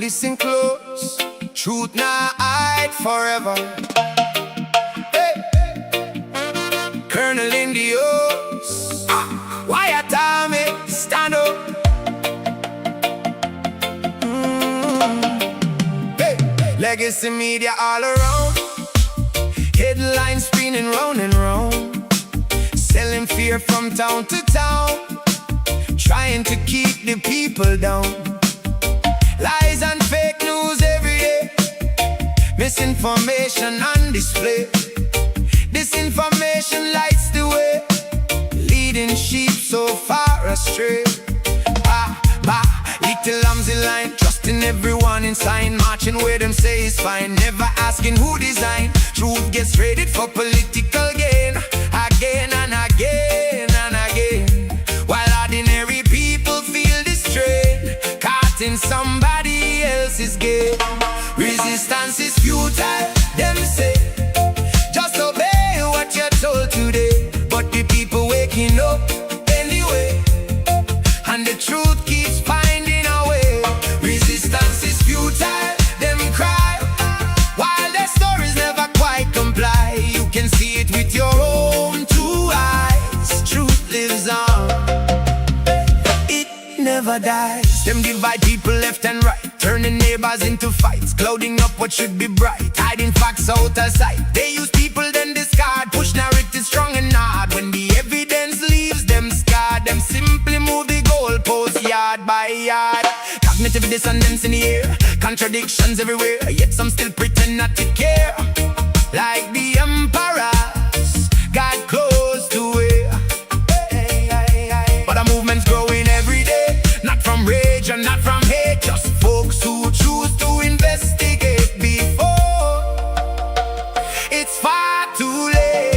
listen close. Truth not hide forever. Hey. Colonel in the O's. Wyatt Army, stand up. Hey. Legacy media all around. Headlines spinning round and round. Selling fear from town to town. Trying to keep the people down. Lies and fake news every day. Misinformation on display. Disinformation lights the way, leading sheep so far astray. Little lambs in line, trusting everyone in sign, marching where them say is fine, never asking who designed. Truth gets traded for political gain, again and again and again, while ordinary people feel the strain, caught in somebody else's game. Resistance is futile, them say. Just obey what you're told today, but the people waking up anyway, and the truth keeps finding a way. Resistance is futile, them cry, while their stories never quite comply. You can see it with your own two eyes. Truth lives on, it never dies. Them divide people left and right, turning neighbors into fights, clouding up what should be bright, hiding facts out of sight. They use people then discard, push narratives strong and hard. When the evidence leaves them scarred, them simply move the goalposts yard by yard. Cognitive dissonance in the air, contradictions everywhere, yet some still pretend not to care. Like the emperors got close to it. But the movement's growing every day, not from rage and not from hate, just folks who choose to investigate before it's far too late.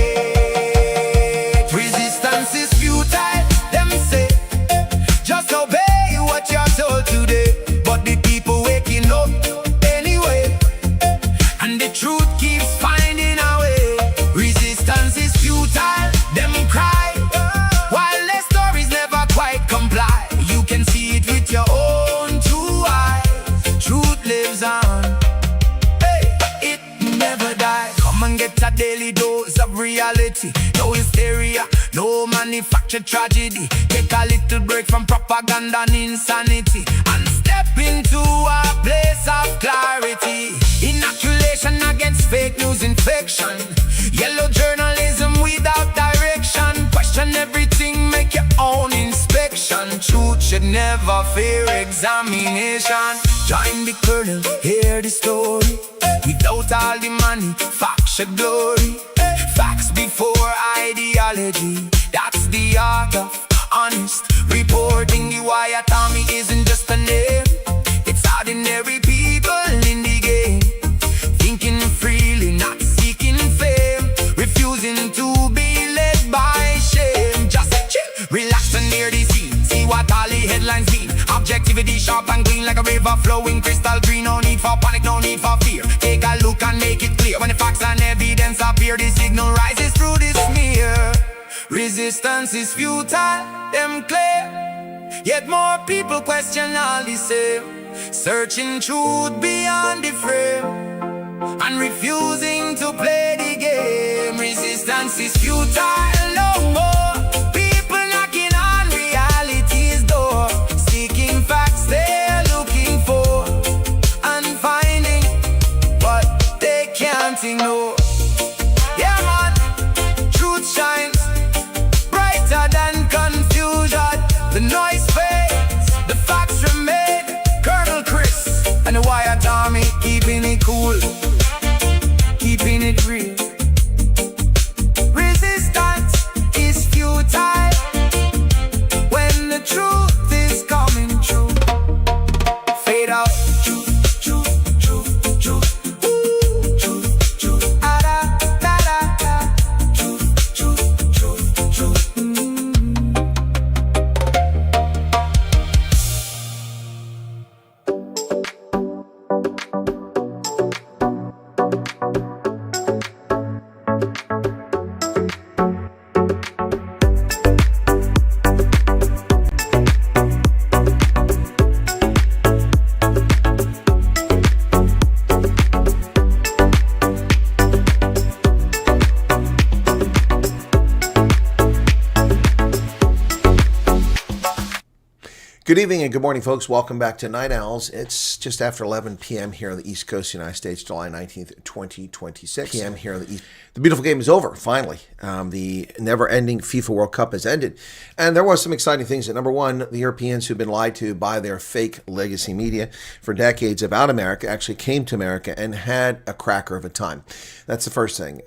Resistance is futile, them say. Just obey what you're told today, but the people waking up anyway, and the truth keeps finding a way. Resistance is futile, them cry, while their stories never quite comply. You can see it with your own two eyes. Truth lives on, hey, it never dies. Come and get a daily dose of reality. No hysteria, no manufactured tragedy. Take a little break from propaganda and insanity, and step into a place of clarity. Inoculation against fake news infection. Yellow journalism without direction. Question everything, make your own inspection. Truth should never fear examination. Join the colonel, hear the story. Without all the money, facts should glory. Facts before ideology, that's the art of honest reporting. The Wyatt Army isn't just a name, it's ordinary people in the game, thinking freely, not seeking fame, refusing to be led by shame. Just chill, relax and hear the scene, see what all the headlines mean. Objectivity sharp and clean like a river flowing crystal green. No need for panic, no need for fear. Take a look and make it clear. When the facts and evidence appear, the signal rises through the smear. Resistance is futile, them clear, yet more people question all the same. Searching truth beyond the frame, and refusing to play the game. Resistance is futile, no more. People knocking on reality's door, seeking facts they're looking for, and finding what they can't ignore. Yeah man, truth shines brighter than confusion. The noise fades, the facts remain. Colonel Chris and the Wyatt Army, keeping it cool, keeping it real. Resistance is futile when the truth is coming true. Fade out. Truth, truth, truth, truth. Ooh, truth, truth. Ah, da, da, da, da. Truth, truth, truth, truth. Good evening and good morning, folks. Welcome back to Night Owls. It's just after 11 p.m. here on the East Coast of the United States, July 19th, 2026. p.m. here on the East. The beautiful game is over, finally. The never-ending FIFA World Cup has ended. And there was some exciting things. Number one, the Europeans who've been lied to by their fake legacy media for decades about America actually came to America and had a cracker of a time. That's the first thing.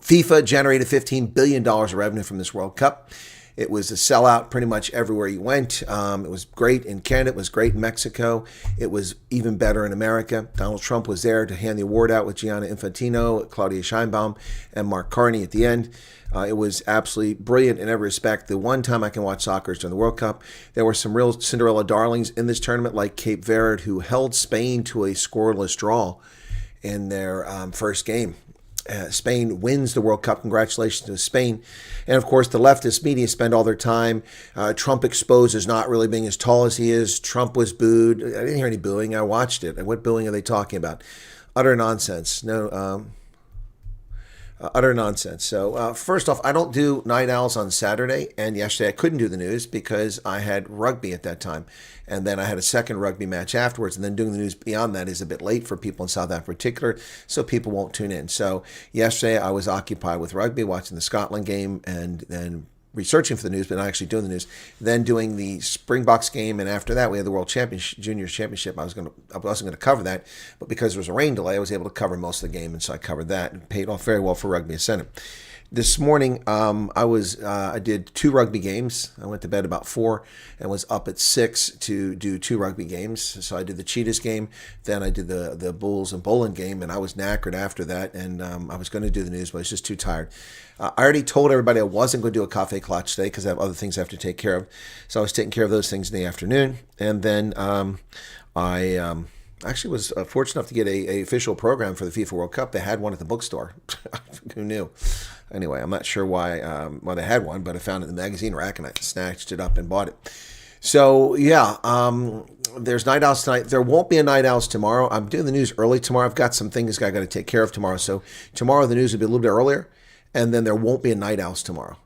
FIFA generated $15 billion of revenue from this World Cup. It was a sellout pretty much everywhere you went. It was great in Canada. It was great in Mexico. It was even better in America. Donald Trump was there to hand the award out with Gianna Infantino, Claudia Sheinbaum, and Mark Carney at the end. It was absolutely brilliant in every respect. The one time I can watch soccer is during the World Cup. There were some real Cinderella darlings in this tournament, like Cape Verde, who held Spain to a scoreless draw in their first game. Spain wins the World Cup. Congratulations to Spain. And of course, the leftist media spend all their time. Trump exposed as not really being as tall as he is. Trump was booed. I didn't hear any booing. I watched it. What booing are they talking about? Utter nonsense. No, utter nonsense. So first off, I don't do Night Owls on Saturday. And yesterday I couldn't do the news because I had rugby at that time. And then I had a second rugby match afterwards. And then doing the news beyond that is a bit late for people in South Africa in particular, so people won't tune in. So yesterday I was occupied with rugby, watching the Scotland game, and then researching for the news, but not actually doing the news. Then doing the Springboks game, and after that we had the World Championship, Juniors Championship. I wasn't going to cover that, but because there was a rain delay, I was able to cover most of the game, and so I covered that and paid off very well for Rugby Ascendant. This morning, I did 2 rugby games. I went to bed about 4 and was up at 6 to do 2 rugby games. So I did the Cheetahs game, then I did the Bulls and Bowling game, and I was knackered after that. And I was going to do the news, but I was just too tired. I already told everybody I wasn't going to do a cafe clutch today because I have other things I have to take care of. So I was taking care of those things in the afternoon, and then I actually was fortunate enough to get a official program for the FIFA World Cup. They had one at the bookstore. Who knew? Anyway, I'm not sure why they had one, but I found it in the magazine rack and I snatched it up and bought it. So yeah, there's Night Owls tonight. There won't be a Night Owls tomorrow. I'm doing the news early tomorrow. I've got some things I got to take care of tomorrow. So tomorrow the news will be a little bit earlier, and then there won't be a Night Owls tomorrow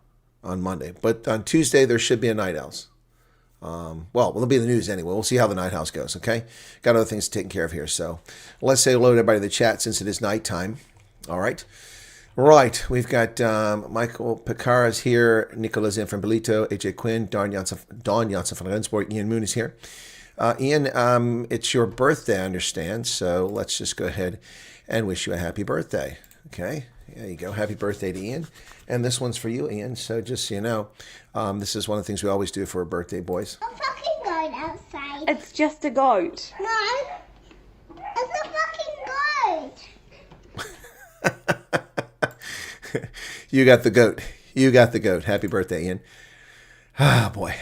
on Monday. But on Tuesday there should be a Night Owls. Well, it'll be in the news anyway. We'll see how the Night House goes, okay? Got other things to take care of here. So let's say hello to everybody in the chat since it is nighttime. All right. Right. We've got Michael Picaras here, Nicolas Infambelito, AJ Quinn, Don Janssen from Rensport, Ian Moon is here. Ian, it's your birthday, I understand. So let's just go ahead and wish you a happy birthday. Okay. There you go. Happy birthday to Ian. And this one's for you, Ian. So just so you know, this is one of the things we always do for a birthday, boys. A fucking goat outside. It's just a goat. No, it's a fucking goat. You got the goat. You got the goat. Happy birthday, Ian. Ah, boy.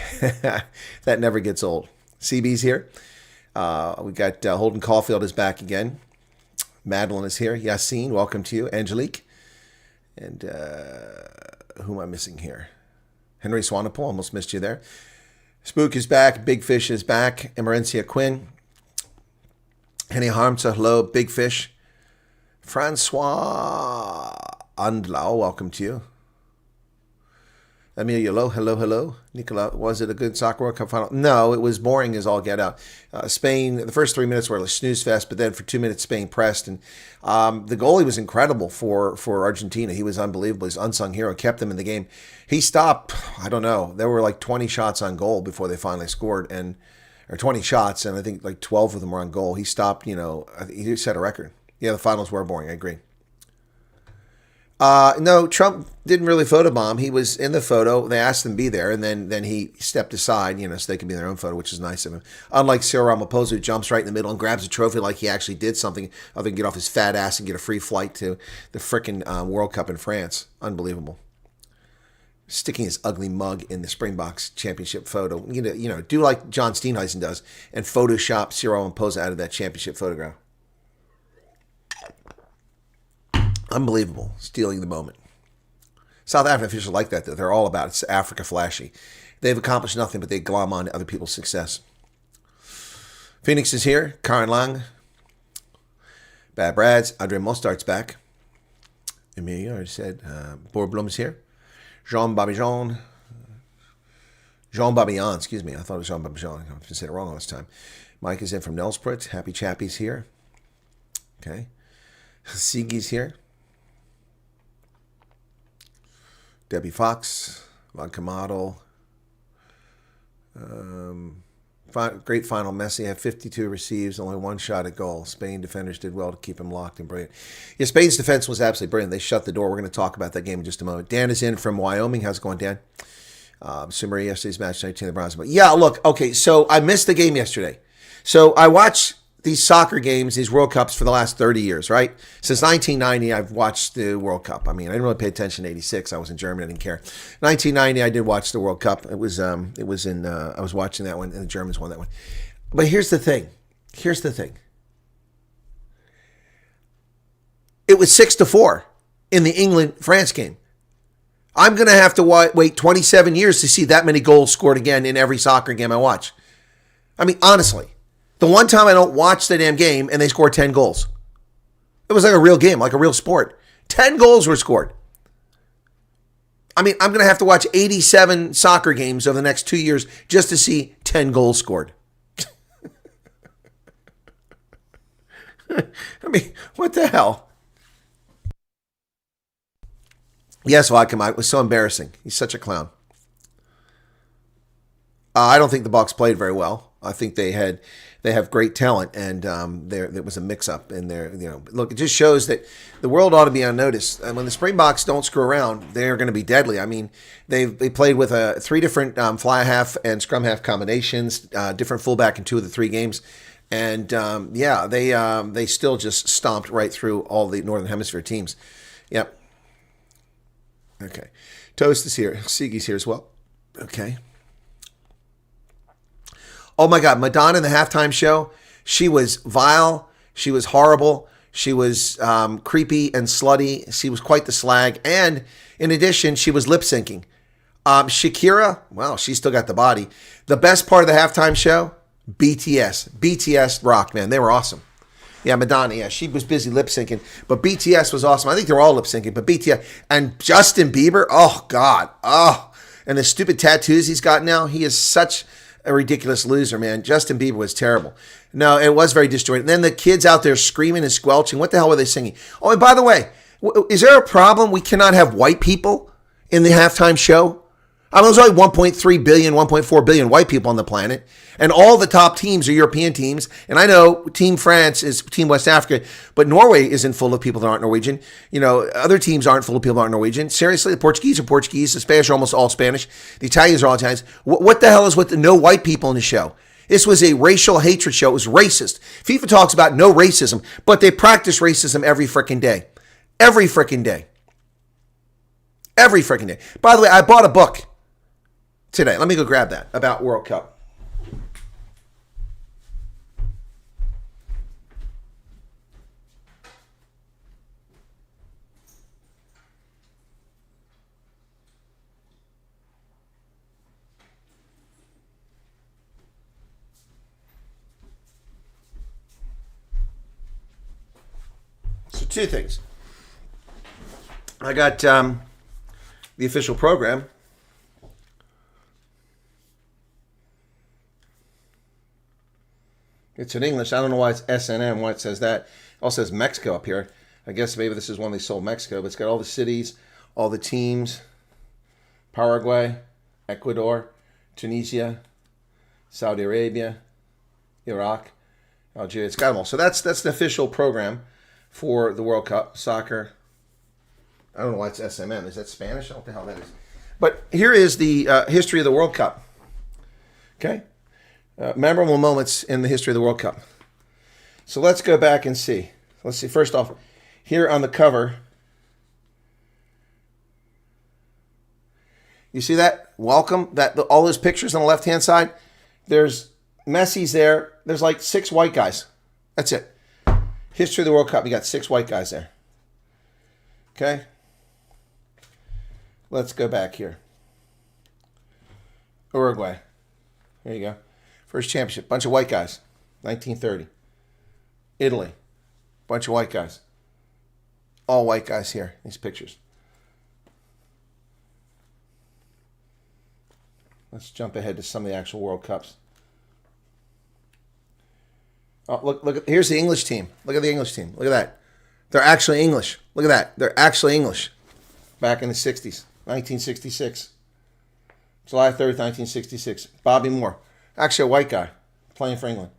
That never gets old. CB's here. We got Holden Caulfield is back again. Madeline is here. Yassine, welcome to you. Angelique. And who am I missing here? Henry Swanepoel, almost missed you there. Spook is back. Big Fish is back. Emerencia Quinn. Henny Harmsa, hello. Big Fish. Francois Andlau, welcome to you. Emilio, hello. Nicola, was it a good soccer World Cup final? No, it was boring as all get out. Spain, the first 3 minutes were a snooze fest, but then for 2 minutes, Spain pressed. And the goalie was incredible for Argentina. He was unbelievable. He's unsung hero, kept them in the game. He stopped, I don't know, there were like 20 shots on goal before they finally scored, or 20 shots, and I think like 12 of them were on goal. He stopped, he set a record. Yeah, the finals were boring, I agree. No, Trump didn't really photobomb. He was in the photo. They asked him to be there, and then he stepped aside, so they could be in their own photo, which is nice of him. Unlike Cyril Ramaphosa, who jumps right in the middle and grabs a trophy like he actually did something other than get off his fat ass and get a free flight to the frickin' World Cup in France. Unbelievable. Sticking his ugly mug in the Springboks championship photo. Do like John Steenhuisen does and Photoshop Cyril Ramaphosa out of that championship photograph. Unbelievable. Stealing the moment. South African officials are like that, though. They're all about it. It's Africa flashy. They've accomplished nothing, but they glom on to other people's success. Phoenix is here. Karen Lang. Bad Brads. Andre Mostart's back. Emilio already said. Borblum is here. Jean Babijan. Jean Babillon, excuse me. I thought it was Jean Babillon. I've been saying it wrong all this time. Mike is in from Nelspruit. Happy Chappie's here. Okay. Sigi's here. Debbie Fox. Vodka Model. Great final. Messi had 52 receives, only one shot at goal. Spain defenders did well to keep him locked and brilliant. Yeah, Spain's defense was absolutely brilliant. They shut the door. We're going to talk about that game in just a moment. Dan is in from Wyoming. How's it going, Dan? Summary yesterday's match, 19 the Bronze. But yeah, look, okay, so I missed the game yesterday. So I watched these soccer games, these World Cups for the last 30 years, right? Since 1990, I've watched the World Cup. I mean, I didn't really pay attention in 86. I was in Germany. I didn't care. 1990, I did watch the World Cup. I was watching that one, and the Germans won that one. But here's the thing. It was 6-4 in the England-France game. I'm going to have to wait 27 years to see that many goals scored again in every soccer game I watch. I mean, honestly. The one time I don't watch the damn game and they score 10 goals. It was like a real game, like a real sport. 10 goals were scored. I mean, I'm going to have to watch 87 soccer games over the next 2 years just to see 10 goals scored. I mean, what the hell? Yes, Vodka Mike was so embarrassing. He's such a clown. I don't think the Bucs played very well. I think they have great talent, and there was a mix-up in there. You know, look, it just shows that the world ought to be on notice. And when the Springboks don't screw around, they're going to be deadly. I mean, they played with 3 different fly half and scrum half combinations, different fullback in 2 of the 3 games, and they still just stomped right through all the Northern Hemisphere teams. Yep. Okay, Toast is here. Sigi's here as well. Okay. Oh my God, Madonna in the halftime show, she was vile, she was horrible, she was creepy and slutty, she was quite the slag, and in addition, she was lip syncing. Shakira, well, she still got the body. The best part of the halftime show, BTS rocked, man, they were awesome. Yeah, Madonna, yeah, she was busy lip syncing, but BTS was awesome. I think they were all lip syncing, but BTS, and Justin Bieber, oh God, and the stupid tattoos he's got now, he is such a ridiculous loser, man. Justin Bieber was terrible. No, it was very disjointed. And then the kids out there screaming and squelching. What the hell were they singing? Oh, and by the way, is there a problem we cannot have white people in the halftime show? I mean, there's only 1.3 billion, 1.4 billion white people on the planet, and all the top teams are European teams. And I know Team France is Team West Africa, but Norway isn't full of people that aren't Norwegian. You know, other teams aren't full of people that aren't Norwegian. Seriously, the Portuguese are Portuguese, the Spanish are almost all Spanish, the Italians are all Italians. What the hell is with the no white people in the show? This was a racial hatred show. It was racist. FIFA talks about no racism, but they practice racism every freaking day. Every freaking day. Every freaking day. By the way, I bought a book today. Let me go grab that about World Cup. So 2 things. I got the official program. It's in English. I don't know why it's SNM, why it says that. It also says Mexico up here. I guess maybe this is one they sold Mexico, but it's got all the cities, all the teams, Paraguay, Ecuador, Tunisia, Saudi Arabia, Iraq, Algeria. It's got them all. So that's the official program for the World Cup soccer. I don't know why it's SMM. Is that Spanish? I don't know what the hell that is. But here is the history of the World Cup. Okay? Memorable moments in the history of the World Cup. So let's go back and see. Let's see. First off, here on the cover, you see that? Welcome. All those pictures on the left-hand side. There's Messi's there. There's like 6 white guys. That's it. History of the World Cup. You got 6 white guys there. Okay? Let's go back here. Uruguay. There you go. First championship. Bunch of white guys. 1930. Italy. Bunch of white guys. All white guys here. These pictures. Let's jump ahead to some of the actual World Cups. Oh, look. Here's the English team. Look at the English team. Look at that. They're actually English. Look at that. They're actually English. Back in the 60s, 1966. July 3rd, 1966. Bobby Moore. Actually a white guy playing for England.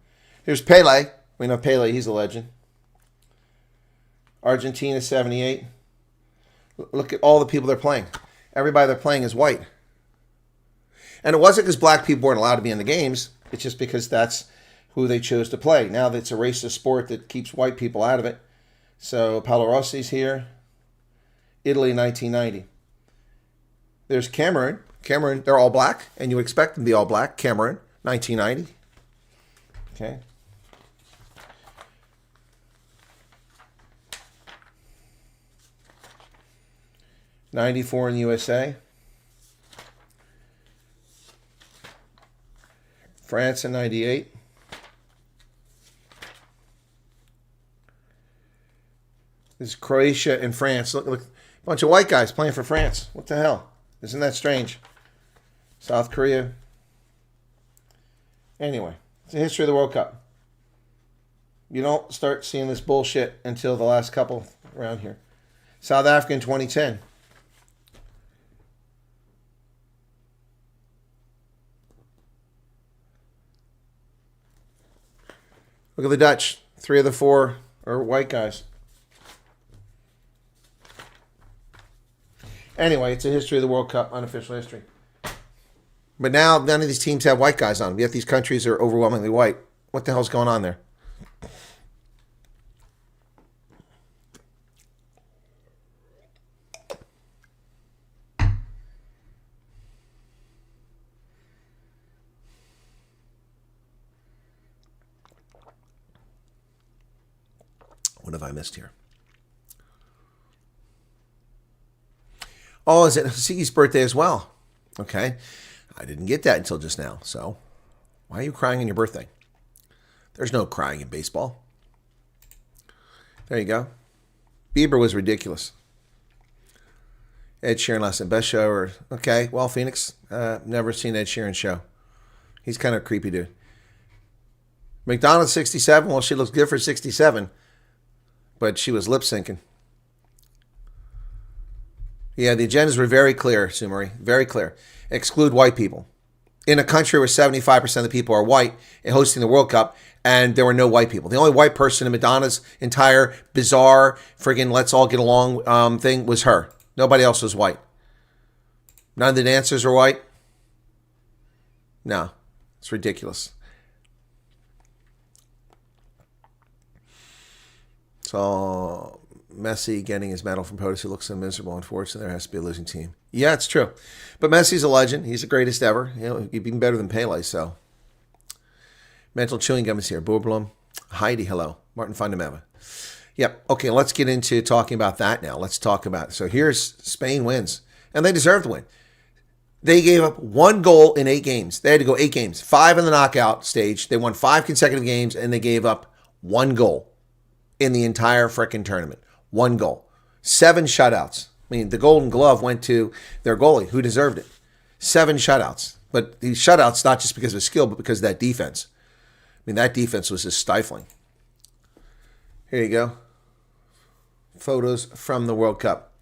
Here's Pele. We know Pele. He's a legend. Argentina, 78. Look at all the people they're playing. Everybody they're playing is white. And it wasn't because black people weren't allowed to be in the games. It's just because that's who they chose to play. Now that it's a racist sport that keeps white people out of it. So Paolo Rossi's here. Italy, 1990. There's Cameroon. Cameroon, they're all black, and you would expect them to be all black. Cameroon, 1990. Okay. '94 in the USA. France in '98. This is Croatia and France. Look, a bunch of white guys playing for France. What the hell? Isn't that strange? South Korea. Anyway, it's the history of the World Cup. You don't start seeing this bullshit until the last couple around here. South Africa in 2010. Look at the Dutch. 3 of the 4 are white guys. Anyway, it's a history of the World Cup, unofficial history. But now none of these teams have white guys on them, yet these countries are overwhelmingly white. What the hell's going on there? What have I missed here? Oh, is it Siggy's birthday as well? Okay. I didn't get that until just now. So, why are you crying on your birthday? There's no crying in baseball. There you go. Bieber was ridiculous. Ed Sheeran last night. Best show or... Okay, well, Phoenix. Never seen Ed Sheeran show. He's kind of a creepy dude. McDonald's 67. Well, she looks good for 67. But she was lip syncing. Yeah, the agendas were very clear, Sumari. Very clear. Exclude white people. In a country where 75% of the people are white and hosting the World Cup, and there were no white people. The only white person in Madonna's entire bizarre friggin' let's all get along thing was her. Nobody else was white. None of the dancers are white. No. It's ridiculous. So Messi getting his medal from POTUS, who looks so miserable. Unfortunately, there has to be a losing team. Yeah, it's true. But Messi's a legend. He's the greatest ever. You know, even better than Pele, so. Mental chewing gum is here. Boerblom. Heidi, hello. Martin Fundameva. Yep. Okay, let's get into talking about that now. Let's talk about it. So here's Spain wins. And they deserve to win. They gave up 1 goal in 8 games. They had to go 8 games. 5 in the knockout stage. They won 5 consecutive games, and they gave up 1 goal in the entire frickin' tournament. 1 goal. 7 shutouts. I mean, the Golden Glove went to their goalie, who deserved it. 7 shutouts. But these shutouts, not just because of skill, but because of that defense. I mean, that defense was just stifling. Here you go. Photos from the World Cup.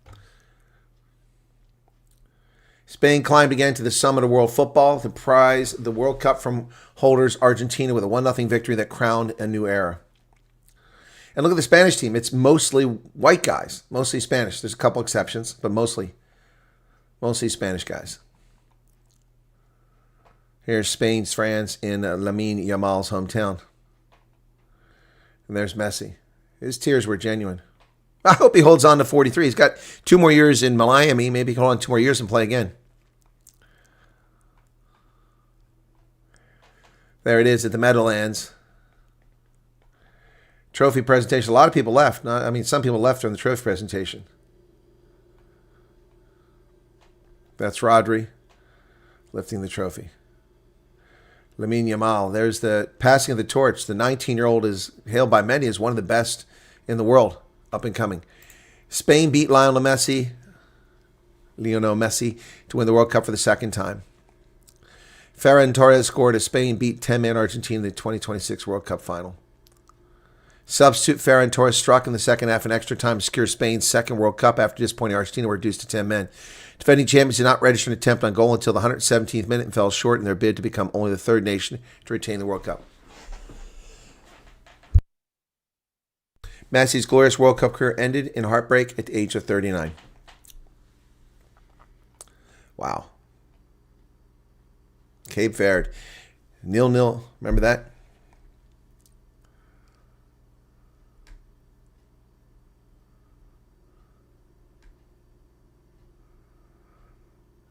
Spain climbed again to the summit of world football. The prize, the World Cup from holders Argentina with a 1-0 victory that crowned a new era. And look at the Spanish team. It's mostly white guys, mostly Spanish. There's a couple exceptions, but mostly Spanish guys. Here's Spain's France in Lamine Yamal's hometown. And there's Messi. His tears were genuine. I hope he holds on to 43. He's got 2 more years in Miami. Maybe he can hold on 2 more years and play again. There it is at the Meadowlands. Trophy presentation. A lot of people left. Some people left during the trophy presentation. That's Rodri lifting the trophy. Lamine Yamal. There's the passing of the torch. The 19-year-old is hailed by many as one of the best in the world, up and coming. Spain beat Lionel Messi to win the World Cup for the 2nd time. Ferran Torres scored as Spain beat 10-man Argentina in the 2026 World Cup final. Substitute Ferran Torres struck in the second half in extra time to secure Spain's second World Cup after disappointing Argentina were reduced to 10 men. Defending champions did not register an attempt on goal until the 117th minute and fell short in their bid to become only the third nation to retain the World Cup. Messi's glorious World Cup career ended in heartbreak at the age of 39. Wow. Cape Verde. 0-0. Remember that?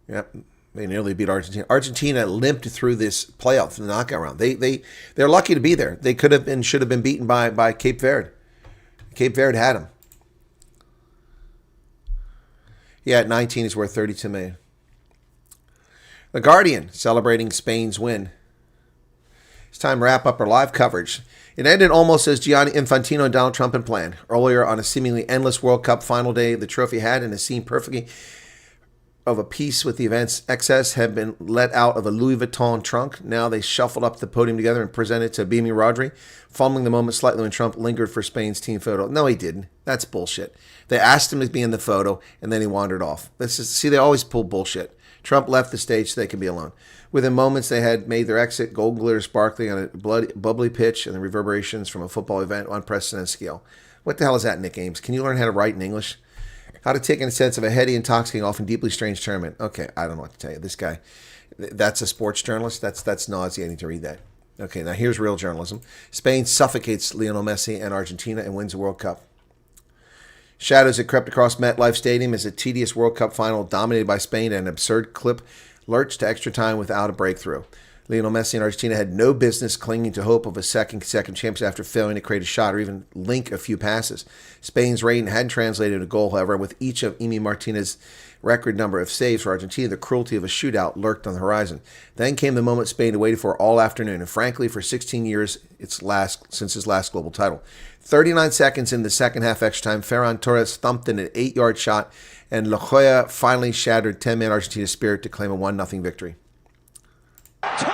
Yep. They nearly beat Argentina. Argentina limped through this playoff, the knockout round. They're lucky to be there. They could have been, should have been beaten by Cape Verde. Cape Verde had them. Yeah, at 19, he's worth $32 million. The Guardian celebrating Spain's win. It's time to wrap up our live coverage. It ended almost as Gianni Infantino and Donald Trump had planned. Earlier on a seemingly endless World Cup final day, the trophy had, in a scene perfectly of a piece with the event's excess, had been let out of a Louis Vuitton trunk. Now they shuffled up the podium together and presented it to beaming Rodri, fumbling the moment slightly when Trump lingered for Spain's team photo. No, he didn't. That's bullshit. They asked him to be in the photo, and then he wandered off. See, they always pull bullshit. Trump left the stage so they could be alone. Within moments, they had made their exit, gold glitter sparkling on a bubbly pitch, and the reverberations from a football event on unprecedented scale. What the hell is that, Nick Ames? Can you learn how to write in English? How to take in a sense of a heady, intoxicating, often deeply strange tournament. Okay, I don't know what to tell you. This guy, that's a sports journalist. That's nauseating to read that. Okay, now here's real journalism. Spain suffocates Lionel Messi and Argentina and wins the World Cup. Shadows had crept across MetLife Stadium as a tedious World Cup final dominated by Spain and an absurd clip lurched to extra time without a breakthrough. Lionel Messi and Argentina had no business clinging to hope of a second championship after failing to create a shot or even link a few passes. Spain's reign hadn't translated into a goal, however. With each of Emi Martinez's record number of saves for Argentina, the cruelty of a shootout lurked on the horizon. Then came the moment Spain had waited for all afternoon, and frankly, for 16 years since his last global title. 39 seconds in the second half extra time, Ferran Torres thumped in an 8-yard shot, and La Joya finally shattered 10-man Argentina's spirit to claim a 1-0 victory. Torres!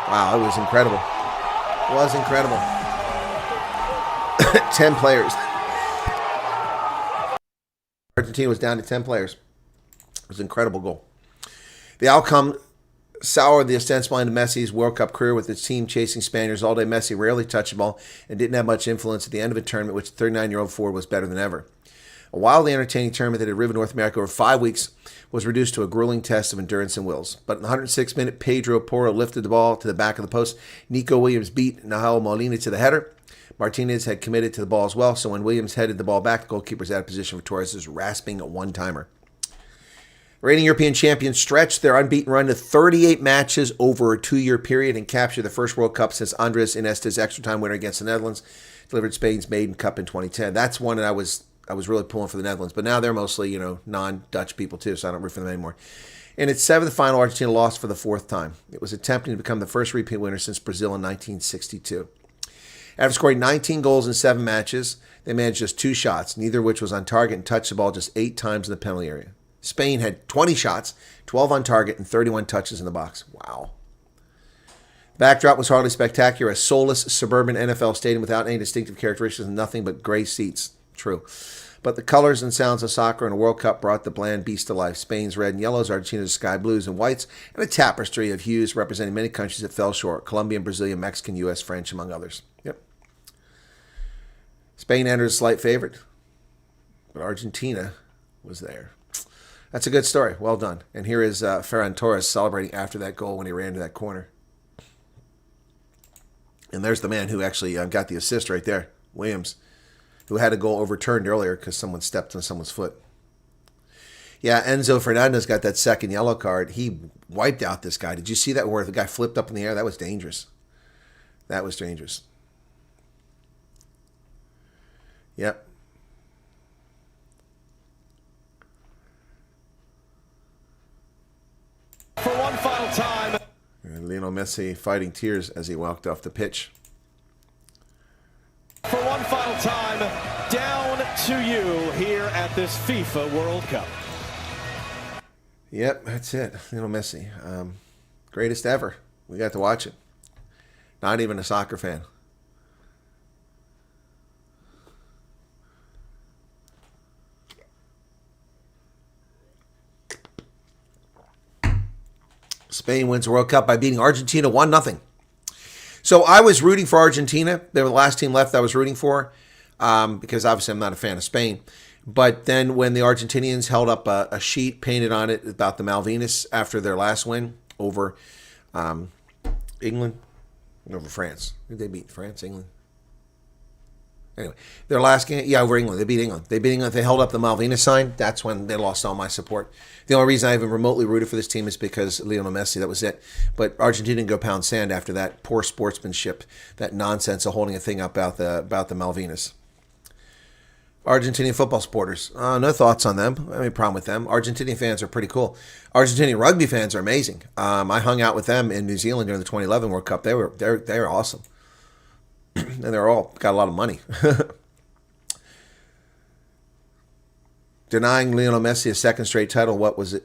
Wow, it was incredible. It was incredible. 10 players. Argentina was down to 10 players. It was an incredible goal. The outcome soured the ostensible end of Messi's World Cup career, with his team chasing Spaniards all day. Messi rarely touched the ball and didn't have much influence at the end of a tournament which the 39-year-old forward was better than ever. A wildly entertaining tournament that had riven North America over 5 weeks was reduced to a grueling test of endurance and wills. But in the 106th minute, Pedro Porro lifted the ball to the back of the post. Nico Williams beat Nahuel Molina to the header. Martinez had committed to the ball as well, so when Williams headed the ball back, the goalkeeper was out of position for Torres' rasping one-timer. Reigning European champions stretched their unbeaten run to 38 matches over a 2-year period and captured the first World Cup since Andres Iniesta's extra-time winner against the Netherlands delivered Spain's maiden cup in 2010. That's one that I was really pulling for the Netherlands, but now they're mostly, non-Dutch people too, so I don't root for them anymore. In its 7th final, Argentina lost for the 4th time. It was attempting to become the first repeat winner since Brazil in 1962. After scoring 19 goals in 7 matches, they managed just 2 shots, neither of which was on target, and touched the ball just 8 times in the penalty area. Spain had 20 shots, 12 on target, and 31 touches in the box. Wow. The backdrop was hardly spectacular. A soulless suburban NFL stadium without any distinctive characteristics and nothing but gray seats. True. But the colors and sounds of soccer in a World Cup brought the bland beast to life. Spain's red and yellows, Argentina's sky blues and whites, and a tapestry of hues representing many countries that fell short. Colombian, Brazilian, Mexican, U.S., French, among others. Yep. Spain entered a slight favorite, but Argentina was there. That's a good story. Well done. And here is Ferran Torres celebrating after that goal when he ran to that corner. And there's the man who actually got the assist right there, Williams, who had a goal overturned earlier because someone stepped on someone's foot. Yeah, Enzo Fernandez got that second yellow card. He wiped out this guy. Did you see that where the guy flipped up in the air? That was dangerous. That was dangerous. Yep. For one final time. And Lionel Messi fighting tears as he walked off the pitch. For one final time, down to you here at this FIFA World Cup. Yep, that's it. Lionel Messi. Greatest ever. We got to watch it. Not even a soccer fan. Spain wins the World Cup by beating Argentina 1-0. So I was rooting for Argentina. They were the last team left I was rooting for because obviously I'm not a fan of Spain. But then when the Argentinians held up a sheet painted on it about the Malvinas after their last win over England, over France. Did they beat France, England? Anyway, their last game, yeah, over England. They beat England. They held up the Malvinas sign. That's when they lost all my support. The only reason I even remotely rooted for this team is because Lionel Messi. That was it. But Argentina didn't go pound sand after that poor sportsmanship, that nonsense of holding a thing up about the Malvinas. Argentinian football supporters, no thoughts on them. I have any problem with them. Argentinian fans are pretty cool. Argentinian rugby fans are amazing. I hung out with them in New Zealand during the 2011 World Cup. They were awesome. And they're all got a lot of money. Denying Lionel Messi a second straight title, what was it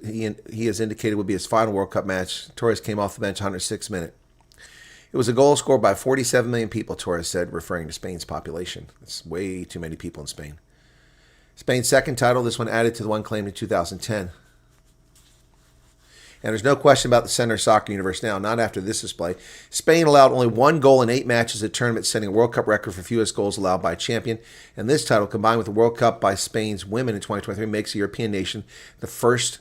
he has indicated would be his final World Cup match. Torres came off the bench 106th minute. It was a goal scored by 47 million people, Torres said, referring to Spain's population. That's way too many people in Spain. Spain's second title, this one added to the one claimed in 2010. And there's no question about the center of soccer universe now, not after this display. Spain allowed only one goal in 8 matches at the tournament, setting a World Cup record for fewest goals allowed by a champion. And this title, combined with the World Cup by Spain's women in 2023, makes the European nation the first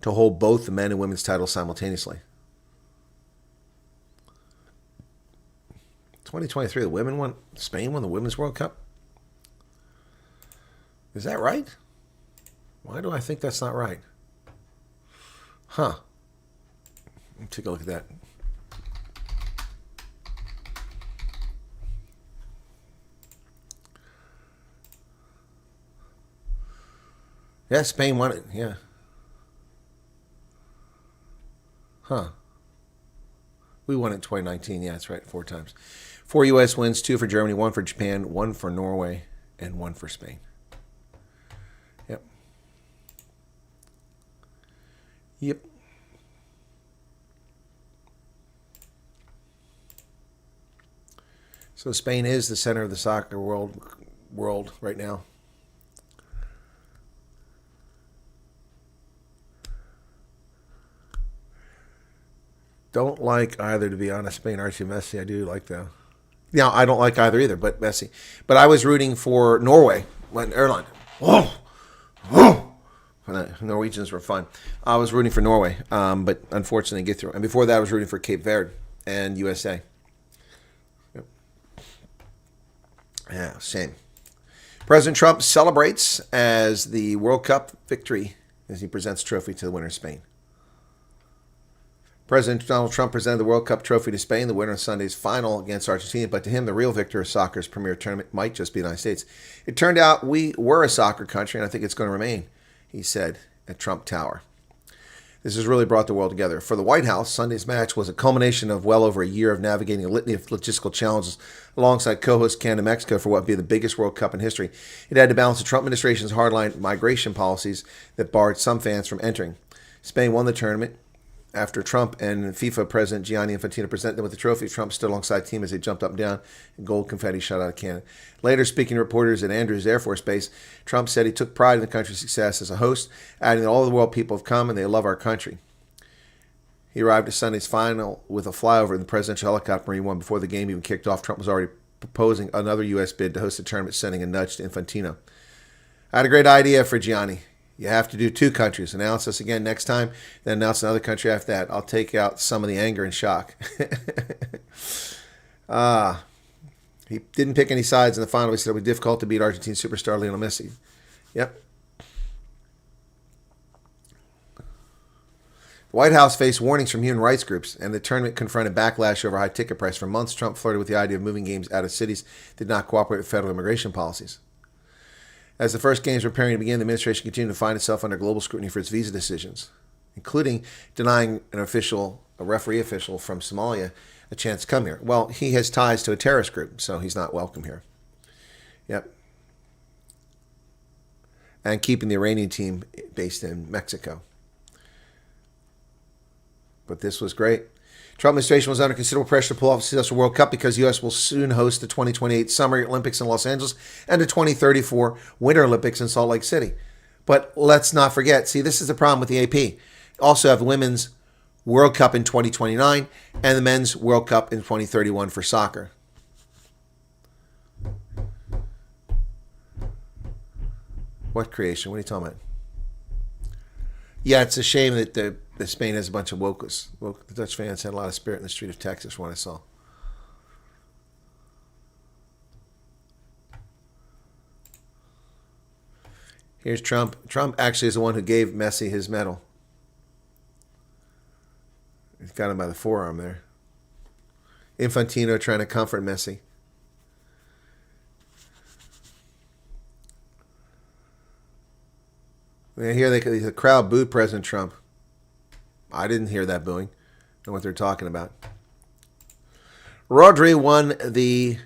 to hold both the men and women's titles simultaneously. 2023, Spain won the Women's World Cup? Is that right? Why do I think that's not right? Huh. Let me take a look at that. Yeah, Spain won it. Yeah. Huh. We won it in 2019. Yeah, that's right. 4 times. 4 U.S. wins, 2 for Germany, 1 for Japan, 1 for Norway, and 1 for Spain. Yep. Yep. So Spain is the center of the soccer world right now. Don't like either, to be honest. Spain, Archie, Messi. I do like them. Yeah, I don't like either but Messi. But I was rooting for Norway when Erland. Whoa. The Norwegians were fun. I was rooting for Norway, but unfortunately get through. And before that, I was rooting for Cape Verde and USA. Yep. Yeah, same. President Trump celebrates as the World Cup victory as he presents trophy to the winner, Spain. President Donald Trump presented the World Cup trophy to Spain, the winner of Sunday's final against Argentina, but to him, the real victor of soccer's premier tournament might just be the United States. It turned out we were a soccer country, and I think it's going to remain, he said at Trump Tower. This has really brought the world together. For the White House, Sunday's match was a culmination of well over a year of navigating a litany of logistical challenges alongside co-host Canada, Mexico for what would be the biggest World Cup in history. It had to balance the Trump administration's hardline migration policies that barred some fans from entering. Spain won the tournament after Trump and FIFA President Gianni Infantino presented them with the trophy. Trump stood alongside the team as they jumped up and down, and gold confetti shot out of cannon. Later, speaking to reporters at Andrews Air Force Base, Trump said he took pride in the country's success as a host, adding that all over the world people have come and they love our country. He arrived at Sunday's final with a flyover in the presidential helicopter he won before the game even kicked off. Trump was already proposing another U.S. bid to host the tournament, sending a nudge to Infantino. I had a great idea for Gianni. You have to do 2 countries. Announce us again next time, then announce another country after that. I'll take out some of the anger and shock. He didn't pick any sides in the final. He said it would be difficult to beat Argentine superstar Lionel Messi. Yep. The White House faced warnings from human rights groups, and the tournament confronted backlash over high ticket price. For months, Trump flirted with the idea of moving games out of cities that did not cooperate with federal immigration policies. As the first games were preparing to begin, the administration continued to find itself under global scrutiny for its visa decisions, including denying a referee official from Somalia a chance to come here. Well, he has ties to a terrorist group, so he's not welcome here. Yep. and keeping the Iranian team based in Mexico. But this was great. Trump administration was under considerable pressure to pull off a successful World Cup because the U.S. will soon host the 2028 Summer Olympics in Los Angeles and the 2034 Winter Olympics in Salt Lake City. But let's not forget, see, this is the problem with the AP. Also have the Women's World Cup in 2029 and the Men's World Cup in 2031 for soccer. What creation? What are you talking about? Yeah, it's a shame that the Spain has a bunch of wokus. The Dutch fans had a lot of spirit in the street of Texas from what I saw. Here's Trump. Trump actually is the one who gave Messi his medal. He's got him by the forearm there. Infantino trying to comfort Messi. And here the crowd booed President Trump. I didn't hear that booing. I don't know what they're talking about. Rodri won the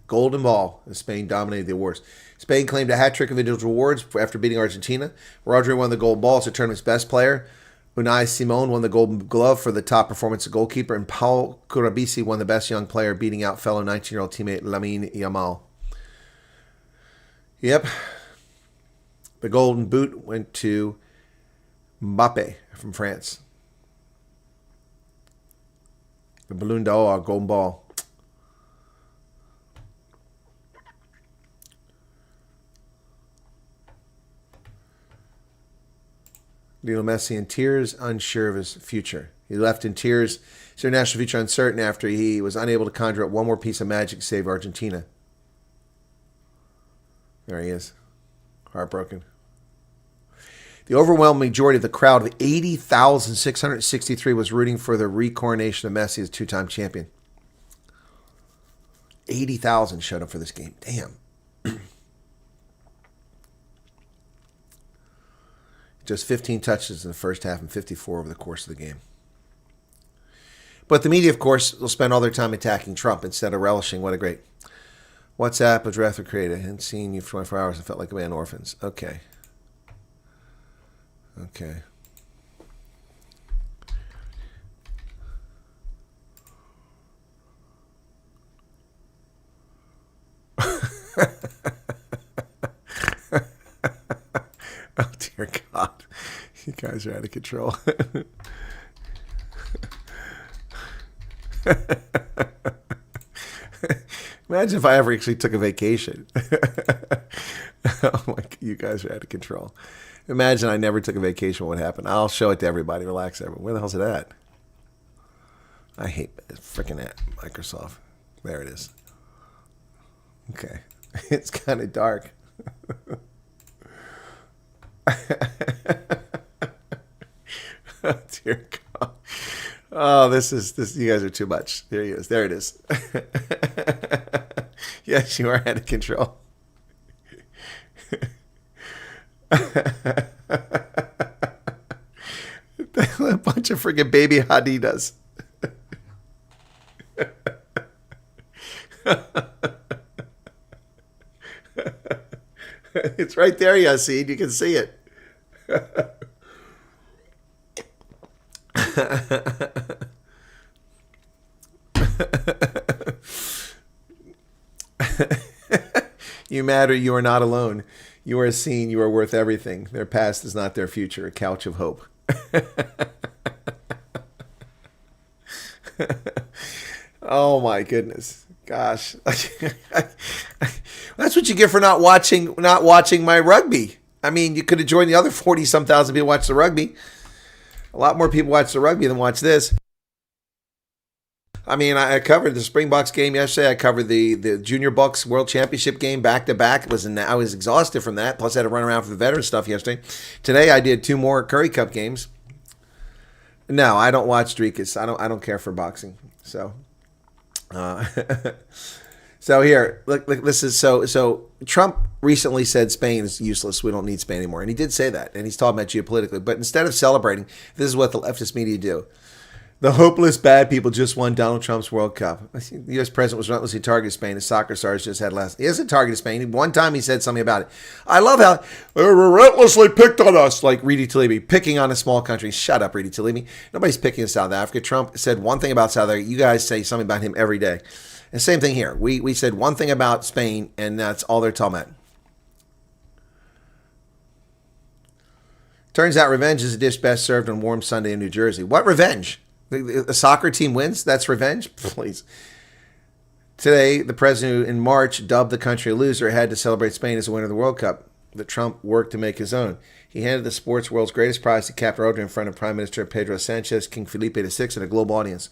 Golden Ball as Spain dominated the awards. Spain claimed a hat trick of individual awards after beating Argentina. Rodri won the Gold Ball as the tournament's best player. Unai Simon won the Golden Glove for the top performance of goalkeeper. And Paul Kurabisi won the best young player, beating out fellow 19-year-old teammate Lamine Yamal. Yep. The Golden Boot went to Mbappe from France. The Ballon d'Or, Golden Ball. Lionel Messi in tears, unsure of his future. He left in tears, his international future uncertain after he was unable to conjure up one more piece of magic to save Argentina. There he is. Heartbroken. The overwhelming majority of the crowd of 80,663 was rooting for the recoronation of Messi as two-time champion. 80,000 showed up for this game. Damn. Just 15 touches in the first half and 54 over the course of the game. But the media, of course, will spend all their time attacking Trump instead of relishing what a great WhatsApp was rather created. I hadn't seen you for 24 hours and felt like a man orphans. Okay. Okay. Oh, dear God. You guys are out of control. Imagine if I ever actually took a vacation. Oh my, you guys are out of control. Imagine I never took a vacation. What would happen? I'll show it to everybody. Relax, everyone. Where the hell's it at? I hate freaking Microsoft. There it is. Okay. It's kind of dark. Oh, dear God. Oh, this. You guys are too much. There he is. There it is. Yes, you are out of control. A bunch of friggin' baby Hadidas. It's right there, Yassine. You can see it. You matter. You are not alone. You are seen. You are worth everything. Their past is not their future. A couch of hope. Oh my goodness. Gosh. That's what you get for not watching my rugby. I mean, you could have joined the other 40-some thousand people watch the rugby. A lot more people watch the rugby than watch this. I mean, I covered the Springboks game yesterday. I covered the Junior Bucks World Championship game back-to-back. I was exhausted from that. Plus, I had to run around for the veteran stuff yesterday. Today, I did 2 more Curry Cup games. No, I don't watch Dreekus. I don't care for boxing. So, so here, look, this is so. Trump recently said Spain is useless. We don't need Spain anymore, and he did say that. And he's talking about geopolitically. But instead of celebrating, this is what the leftist media do. The hopeless bad people just won Donald Trump's World Cup. The U.S. president was relentlessly targeting Spain. His soccer stars just had last. He hasn't targeted Spain. One time he said something about it. I love how they relentlessly picked on us, like Reedy Tlaib, picking on a small country. Shut up, Reedy Tlaib. Nobody's picking on South Africa. Trump said one thing about South Africa. You guys say something about him every day. And same thing here. We said one thing about Spain, and that's all they're talking about. Turns out revenge is a dish best served on warm Sunday in New Jersey. What revenge? The soccer team wins? That's revenge? Please. Today, the president who in March dubbed the country a loser had to celebrate Spain as a winner of the World Cup that Trump worked to make his own. He handed the sports world's greatest prize to Cap Rodri in front of Prime Minister Pedro Sanchez, King Felipe VI, and a global audience.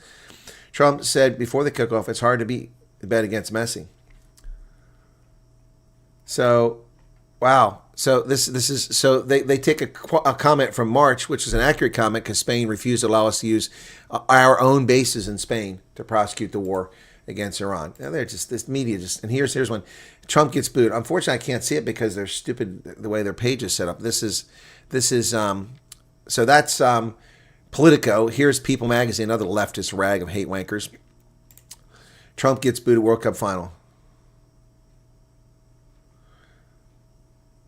Trump said before the kickoff, it's hard to bet against Messi. So, wow. So this is so they take a comment from March, which is an accurate comment because Spain refused to allow us to use our own bases in Spain to prosecute the war against Iran. Now they're just this media just, and here's one. Trump gets booed. Unfortunately, I can't see it because they're stupid the way their page is set up. This is so that's Politico. Here's People Magazine, another leftist rag of hate wankers. Trump gets booed at World Cup final.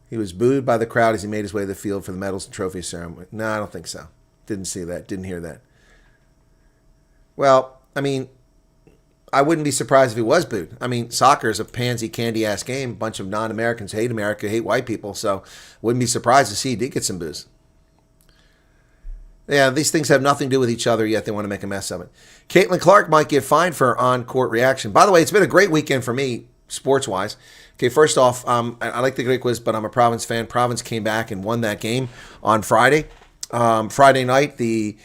He was booed by the crowd as he made his way to the field for the medals and trophies ceremony. No, I don't think so. Didn't see that. Didn't hear that. Well, I mean, I wouldn't be surprised if he was booed. I mean, soccer is a pansy candy-ass game. A bunch of non-Americans hate America, hate white people. So wouldn't be surprised to see he did get some boos. Yeah, these things have nothing to do with each other, yet they want to make a mess of it. Caitlin Clark might get fined for her on-court reaction. By the way, it's been a great weekend for me, sports-wise. Okay, first off, I like the great quiz, but I'm a Providence fan. Providence came back and won that game on Friday. Friday night, the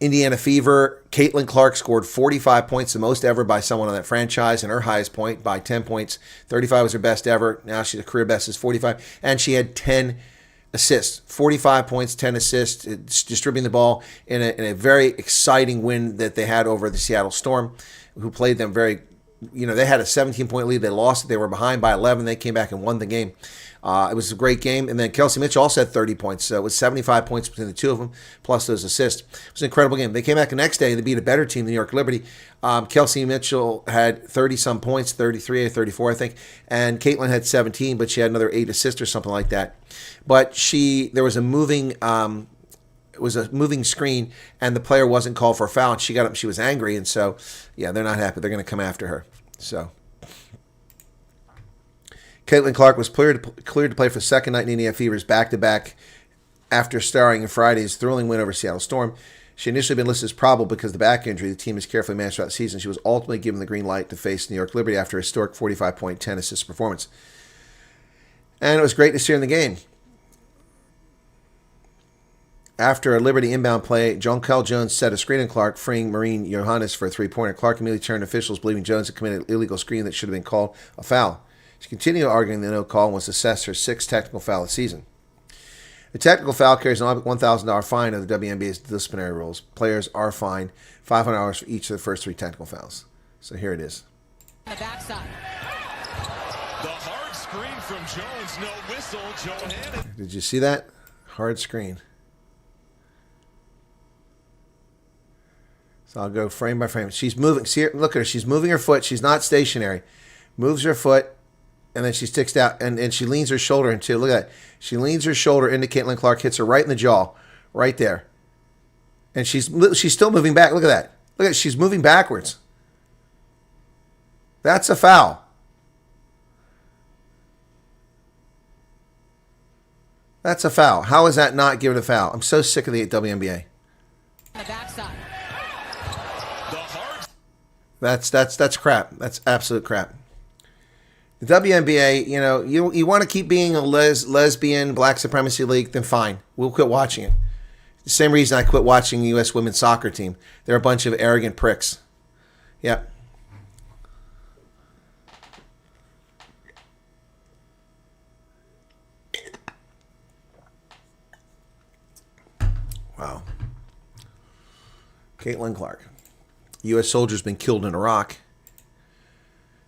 Indiana Fever, Caitlin Clark scored 45 points, the most ever by someone on that franchise, and her highest point by 10 points. 35 was her best ever. Now she's a career best is 45, and she had 10 assists, 45 points, 10 assists, distributing the ball in a very exciting win that they had over the Seattle Storm, who played them very. They had a 17-point lead. They lost it. They were behind by 11. They came back and won the game. It was a great game. And then Kelsey Mitchell also had 30 points. So it was 75 points between the two of them, plus those assists. It was an incredible game. They came back the next day. They beat a better team, the New York Liberty. Kelsey Mitchell had 30-some points, 33 or 34, I think. And Caitlin had 17, but she had another 8 assists or something like that. But there was a moving... It was a moving screen, and the player wasn't called for a foul, and she got up and she was angry, and so, yeah, they're not happy. They're going to come after her. So, Caitlin Clark was cleared to play for the second night in Indiana Fever's back-to-back after starring in Friday's thrilling win over Seattle Storm. She initially been listed as probable because of the back injury the team has carefully managed throughout the season. She was ultimately given the green light to face New York Liberty after a historic 45-point, 10-assist performance. And it was great to see her in the game. After a Liberty inbound play, Jonquel Jones set a screen on Clark, freeing Maureen Johannes for a three-pointer. Clark immediately turned officials, believing Jones had committed an illegal screen that should have been called a foul. She continued arguing the no call and was assessed her 6th technical foul of the season. The technical foul carries an $1,000 fine under the WNBA's disciplinary rules. Players are fined $500 for each of the first 3 technical fouls. So here it is. The backside. The hard screen from Jones, no whistle. Johannes. Did you see that? Hard screen. So I'll go frame by frame. She's moving. See her, look at her. She's moving her foot. She's not stationary. Moves her foot, and then she sticks out, and she leans her shoulder into. Look at that. She leans her shoulder into Caitlin Clark, hits her right in the jaw, right there. And she's still moving back. Look at that. Look at it. She's moving backwards. That's a foul. That's a foul. How is that not given a foul? I'm so sick of the WNBA. The backside. That's crap. That's absolute crap. The WNBA, you want to keep being a lesbian black supremacy league, then fine. We'll quit watching it. The same reason I quit watching the U.S. women's soccer team. They're a bunch of arrogant pricks. Yep. Wow. Caitlin Clark. U.S. soldiers been killed in Iraq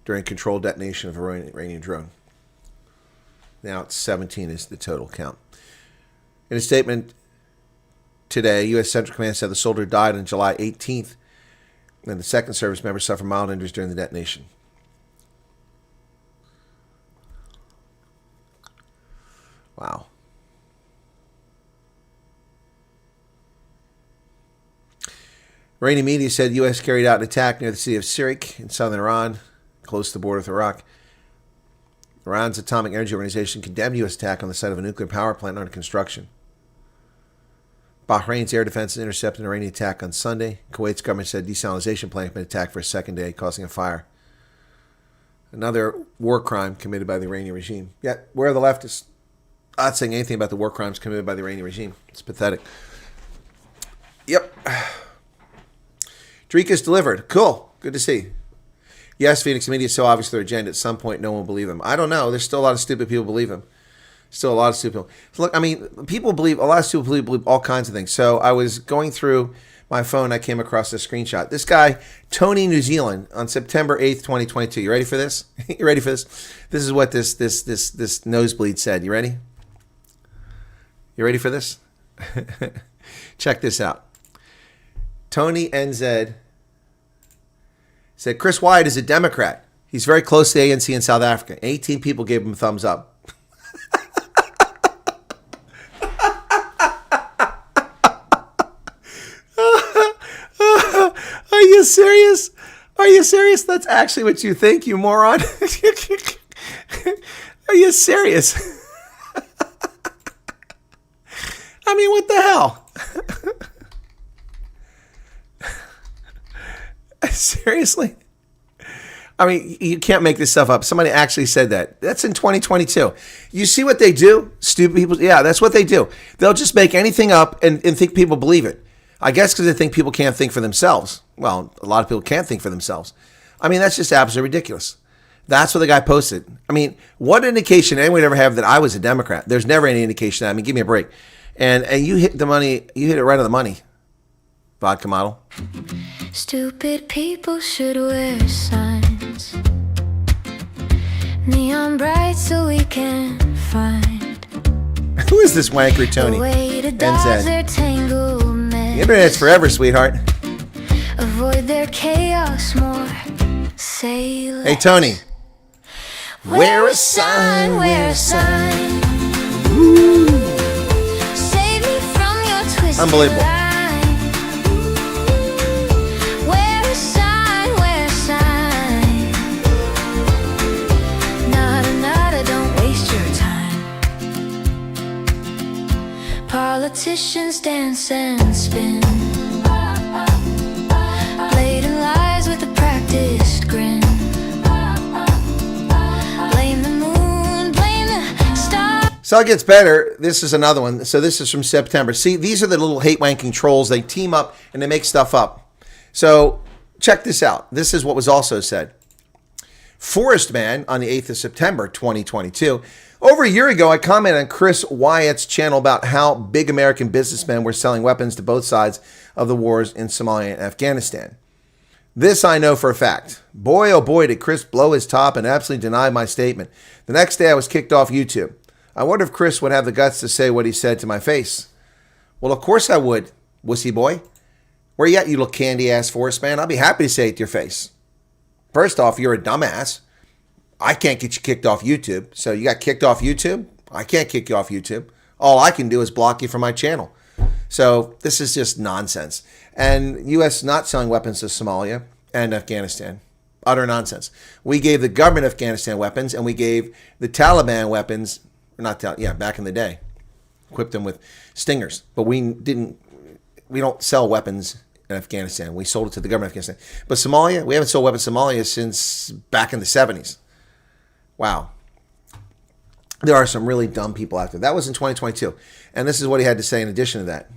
during controlled detonation of an Iranian drone. Now it's 17 is the total count. In a statement, today. U.S. Central Command said the soldier died on July 18th, and the second service member suffered mild injuries during the detonation. Wow. Iranian media said U.S. carried out an attack near the city of Sirik in southern Iran, close to the border with Iraq. Iran's Atomic Energy Organization condemned U.S. attack on the site of a nuclear power plant under construction. Bahrain's air defense intercepted an Iranian attack on Sunday. Kuwait's government said desalination plant had been attacked for a second day, causing a fire. Another war crime committed by the Iranian regime. Yet, where are the leftists? Not saying anything about the war crimes committed by the Iranian regime. It's pathetic. Yep. Drika's delivered. Cool. Good to see. Yes, Phoenix media is so obvious their agenda. At some point, no one will believe them. I don't know. There's still a lot of stupid people believe them. Still a lot of stupid people. Look, I mean, people believe, a lot of stupid people believe all kinds of things. So I was going through my phone. I came across this screenshot. This guy, Tony, New Zealand, on September 8th, 2022. You ready for this? You ready for this? This is what this nosebleed said. You ready? You ready for this? Check this out. Tony NZ said, Chris Wyatt is a Democrat. He's very close to the ANC in South Africa. 18 people gave him a thumbs up. Are you serious? Are you serious? That's actually what you think, you moron. Are you serious? I mean, what the hell? Seriously? I mean, you can't make this stuff up. Somebody actually said that. That's in 2022. You see what they do? Stupid people. Yeah, that's what they do. They'll just make anything up and think people believe it. I guess because they think people can't think for themselves. Well, a lot of people can't think for themselves. I mean, that's just absolutely ridiculous. That's what the guy posted. I mean, what indication anyone would ever have that I was a Democrat? There's never any indication that. I mean, give me a break. And you hit the money. You hit it right on the money. Vodka model. Stupid people should wear signs, neon bright so we can find Who is this wanker Tony? a way to dodge their tanglement. The internet's forever, sweetheart. Avoid their chaos more. Say less. Hey, Tony. Wear a sign, wear a sign. Save me from your twisted Unbelievable. line. Wear a sign, wear a sign. Nada, nada, don't waste your time. Politicians dance and spin, blatant lies with a practiced grin. Blame the moon, blame the stars. So it gets better. This is another one. So this is from September. See, these are the little hate-wanking trolls. They team up and they make stuff up. So check this out. This is what was also said. Forest Man on the 8th of September, 2022. Over a year ago, I commented on Chris Wyatt's channel about how big American businessmen were selling weapons to both sides of the wars in Somalia and Afghanistan. This I know for a fact. Boy, oh boy, did Chris blow his top and absolutely deny my statement. The next day, I was kicked off YouTube. I wonder if Chris would have the guts to say what he said to my face. Well, of course I would, wussy boy. Where you at, you little candy-ass Forest Man? I'll be happy to say it to your face. First off, you're a dumbass. I can't get you kicked off YouTube. So you got kicked off YouTube? I can't kick you off YouTube. All I can do is block you from my channel. So this is just nonsense. And U.S. not selling weapons to Somalia and Afghanistan. Utter nonsense. We gave the government of Afghanistan weapons, and we gave the Taliban weapons, back in the day. Equipped them with stingers. But we don't sell weapons in Afghanistan. We sold it to the government of Afghanistan. But Somalia, we haven't sold weapons to Somalia since back in the 70s. Wow. There are some really dumb people out there. That was in 2022. And this is what he had to say in addition to that.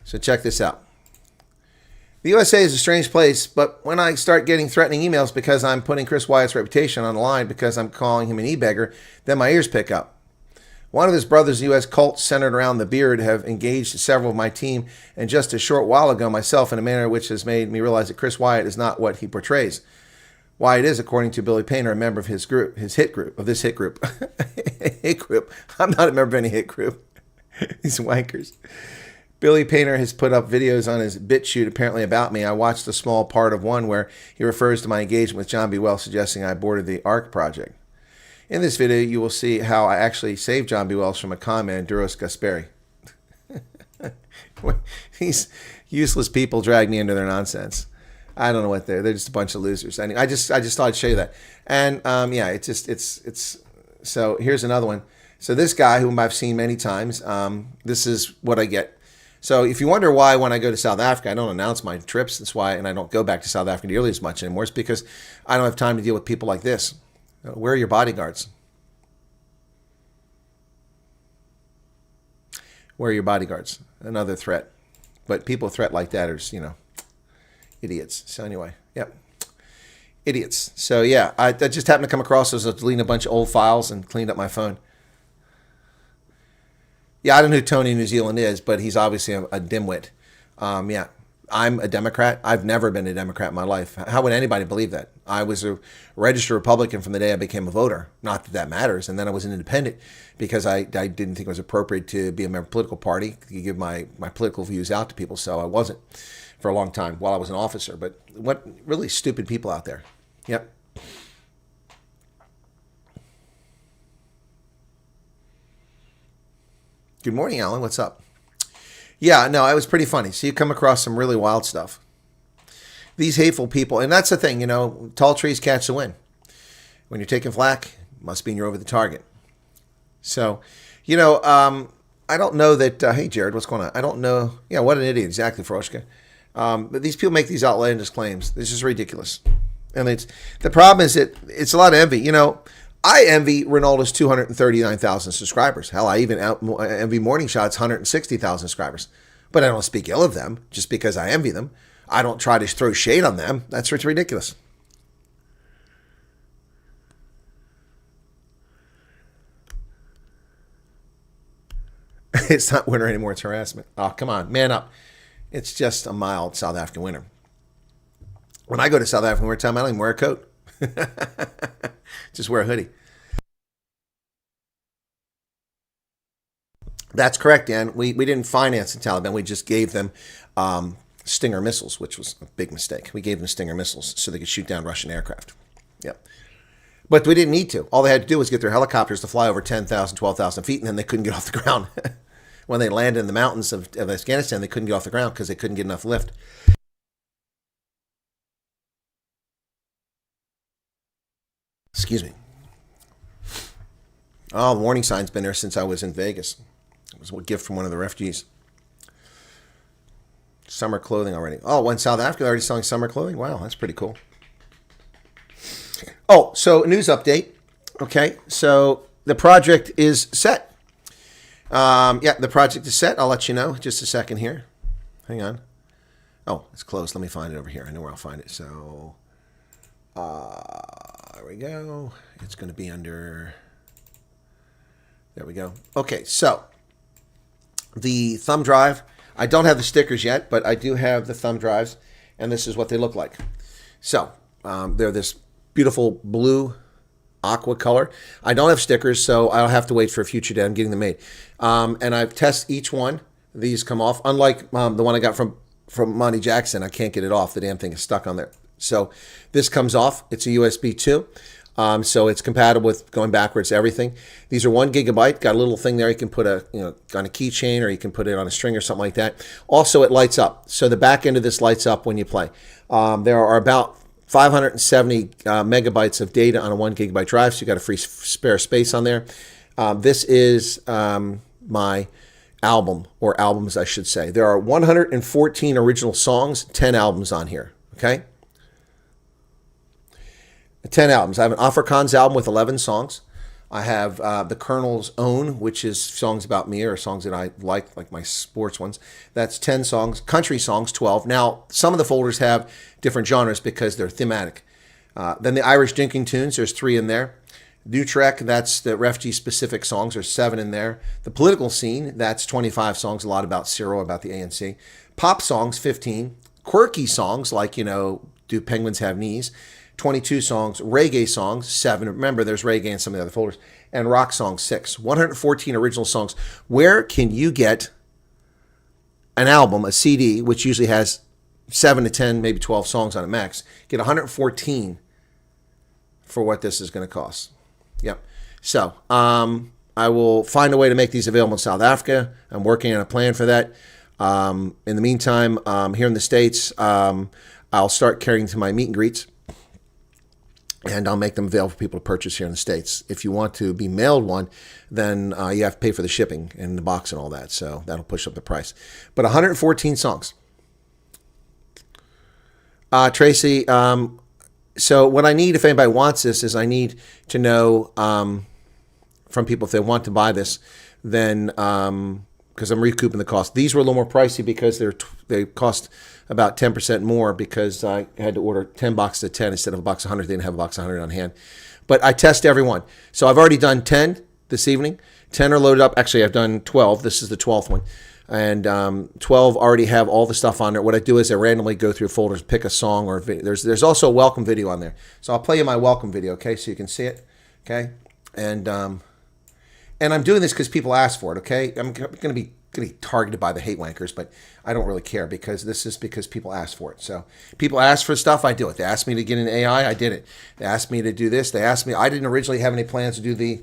So check this out. The USA is a strange place, but when I start getting threatening emails because I'm putting Chris Wyatt's reputation on the line because I'm calling him an e-beggar, then my ears pick up. One of his brother's U.S. cults centered around the beard have engaged several of my team, and just a short while ago myself, in a manner which has made me realize that Chris Wyatt is not what he portrays. Wyatt is, according to Billy Painter, a member of his hit group. Hit group. I'm not a member of any hit group. These wankers. Billy Painter has put up videos on his BitChute apparently about me. I watched a small part of one where he refers to my engagement with John B. Wells, suggesting I boarded the ARC project. In this video, you will see how I actually saved John B. Wells from a con man, Duros Gasperi. These useless people drag me into their nonsense. I don't know what they're just a bunch of losers. Anyway, I just thought I'd show you that. And yeah, it's so here's another one. So this guy whom I've seen many times, this is what I get. So if you wonder why when I go to South Africa, I don't announce my trips, that's why, and I don't go back to South Africa nearly as much anymore, it's because I don't have time to deal with people like this. Where are your bodyguards? Where are your bodyguards? Another threat. But people with threat like that are, you know, idiots. So anyway, yep. Idiots. So yeah, I just happened to come across those, deleting a bunch of old files and cleaned up my phone. Yeah, I don't know who Tony New Zealand is, but he's obviously a dimwit. Yeah, I'm a Democrat. I've never been a Democrat in my life. How would anybody believe that? I was a registered Republican from the day I became a voter. Not that that matters. And then I was an independent because I didn't think it was appropriate to be a member of a political party, to give my political views out to people. So I wasn't for a long time while I was an officer. But what really stupid people out there. Yep. Good morning, Alan. What's up? Yeah, no, it was pretty funny. So you come across some really wild stuff. These hateful people, and that's the thing, you know, tall trees catch the wind. When you're taking flak, must mean you're over the target. So, you know, I don't know that, hey, Jared, what's going on? I don't know. Yeah, what an idiot, exactly, Froshka. But these people make these outlandish claims. This is ridiculous. And the problem is that it's a lot of envy. You know, I envy Ronaldo's 239,000 subscribers. Hell, I even envy Morning Shot's 160,000 subscribers. But I don't speak ill of them just because I envy them. I don't try to throw shade on them. That's ridiculous. It's not winter anymore. It's harassment. Oh, come on. Man up. It's just a mild South African winter. When I go to South African winter time, I don't even wear a coat. Just wear a hoodie. That's correct, Dan. We didn't finance the Taliban. We just gave them Stinger missiles, which was a big mistake. We gave them Stinger missiles so they could shoot down Russian aircraft. Yep. But we didn't need to. All they had to do was get their helicopters to fly over 10,000, 12,000 feet, and then they couldn't get off the ground. When they landed in the mountains of Afghanistan, they couldn't get off the ground because they couldn't get enough lift. Excuse me. Oh, the warning sign's been there since I was in Vegas. It was a gift from one of the refugees. Summer clothing already. Oh, in South Africa, they're already selling summer clothing? Wow, that's pretty cool. Oh, so news update. Okay, so the project is set. Yeah, the project is set. I'll let you know just a second here. Hang on. Oh, it's closed. Let me find it over here. I know where I'll find it. So, there we go. It's going to be under... There we go. Okay, so the thumb drive. I don't have the stickers yet, but I do have the thumb drives, and this is what they look like. So they're this beautiful blue aqua color. I don't have stickers, so I'll have to wait for a future day. I'm getting them made. And I've tested each one. These come off. Unlike the one I got from Monty Jackson, I can't get it off. The damn thing is stuck on there. So this comes off. It's a USB 2. So it's compatible with going backwards, everything. These are 1 gigabyte. Got a little thing there. You can put on a keychain, or you can put it on a string or something like that. Also, it lights up. So the back end of this lights up when you play. There are about 570 megabytes of data on a 1 gigabyte drive. So you got a free spare space on there. This is my album, or albums, I should say. There are 114 original songs, 10 albums on here. Okay. 10 albums. I have an Afrikaans album with 11 songs. I have the Colonel's Own, which is songs about me or songs that I like my sports ones. That's 10 songs. Country songs, 12. Now, some of the folders have different genres because they're thematic. Then the Irish Dinking Tunes, there's 3 in there. Utrecht, that's the refugee-specific songs. There's 7 in there. The Political Scene, that's 25 songs, a lot about Cyril, about the ANC. Pop songs, 15. Quirky songs, like, Do Penguins Have Knees? 22 songs, reggae songs, 7. Remember, there's reggae in some of the other folders, and rock songs, 6. 114 original songs. Where can you get an album, a CD, which usually has 7 to 10, maybe 12 songs on it max, get 114 for what this is going to cost? Yep. So, I will find a way to make these available in South Africa. I'm working on a plan for that. In the meantime, here in the States, I'll start carrying to my meet and greets, and I'll make them available for people to purchase here in the States. If you want to be mailed one, then you have to pay for the shipping and the box and all that, so that'll push up the price. But 114 songs. Tracy, so what I need, if anybody wants this, is I need to know from people if they want to buy this, then because I'm recouping the cost. These were a little more pricey because they cost about 10% more because I had to order 10 boxes of 10 instead of a box of 100. They didn't have a box of 100 on hand. But I test every one. So I've already done 10 this evening. 10 are loaded up. Actually, I've done 12. This is the 12th one. And 12 already have all the stuff on there. What I do is I randomly go through folders, pick a song or a video. There's also a welcome video on there. So I'll play you my welcome video, okay, so you can see it, okay? And I'm doing this because people ask for it, okay? I'm going to be targeted by the hate wankers, but I don't really care because this is because people ask for it. So people ask for stuff, I do it. They asked me to get into AI, I did it. They asked me to do this. They asked me. I didn't originally have any plans to do the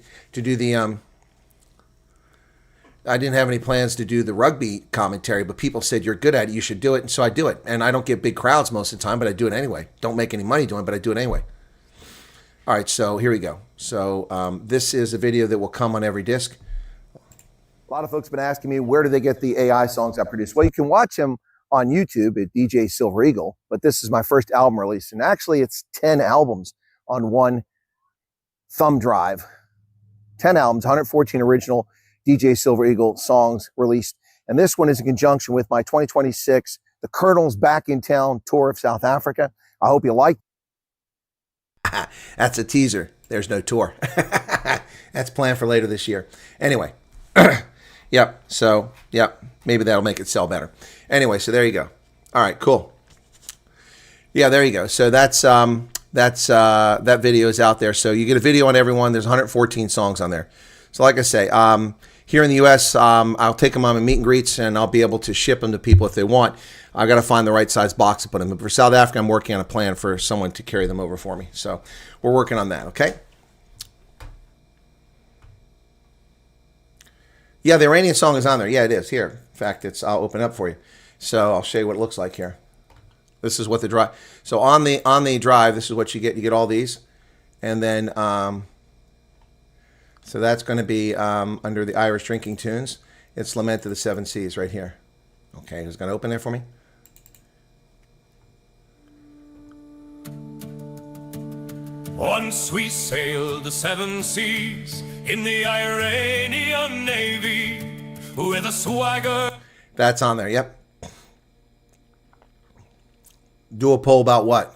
I didn't have any plans to do the rugby commentary, but people said you're good at it, you should do it, and so I do it. And I don't get big crowds most of the time, but I do it anyway. Don't make any money doing it, but I do it anyway. All right, so here we go. So this is a video that will come on every disc. A lot of folks have been asking me, where do they get the AI songs I produce? Well, you can watch them on YouTube at DJ Silver Eagle, but this is my first album release. And actually, it's 10 albums on one thumb drive. 10 albums, 114 original DJ Silver Eagle songs released. And this one is in conjunction with my 2026 The Colonel's Back in Town tour of South Africa. I hope you like it. That's a teaser. There's no tour. That's planned for later this year. Anyway. Yep. So, yep. Maybe that'll make it sell better. Anyway, so there you go. All right, cool. Yeah, there you go. So that video is out there. So you get a video on everyone. There's 114 songs on there. So like I say, here in the U.S., I'll take them on my meet and greets, and I'll be able to ship them to people if they want. I got to find the right size box to put them in. But for South Africa, I'm working on a plan for someone to carry them over for me. So we're working on that, okay? Yeah, the Iranian song is on there. Yeah, it is. Here. In fact, I'll open it up for you. So I'll show you what it looks like here. This is what the drive. So on the drive, this is what you get. You get all these. And then, so that's going to be under the Irish Drinking Tunes. It's Lament of the Seven Seas right here. Okay, who's going to open there for me? Once we sailed the seven seas in the Iranian Navy with a swagger. That's on there, yep. Do a poll about what?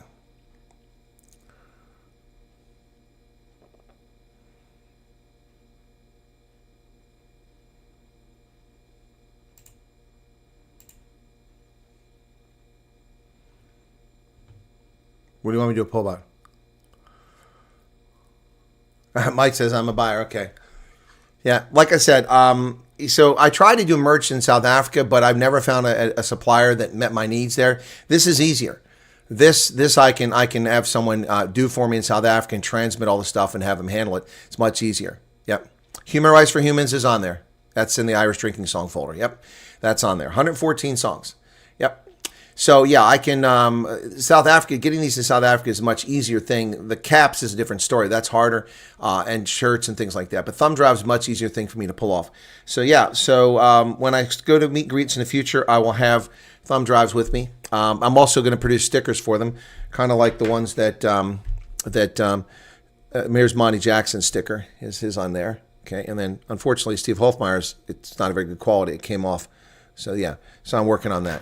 What do you want me to do a poll about? Mike says I'm a buyer. Okay. Yeah, like I said, so I tried to do merch in South Africa, but I've never found a supplier that met my needs there. This is easier. This I can have someone do for me in South Africa and transmit all the stuff and have them handle it. It's much easier. Yep. Human Rights for Humans is on there. That's in the Irish Drinking Song folder. Yep. That's on there. 114 songs. Yep. So yeah, I can, South Africa, getting these to South Africa is a much easier thing. The caps is a different story. That's harder, and shirts and things like that. But thumb drive is a much easier thing for me to pull off. So yeah, so when I go to meet and greets in the future, I will have thumb drives with me. I'm also going to produce stickers for them, kind of like the ones that, Mayor's Monty Jackson sticker is his on there. Okay, and then unfortunately Steve Hofmeier's, it's not a very good quality. It came off. So yeah, so I'm working on that.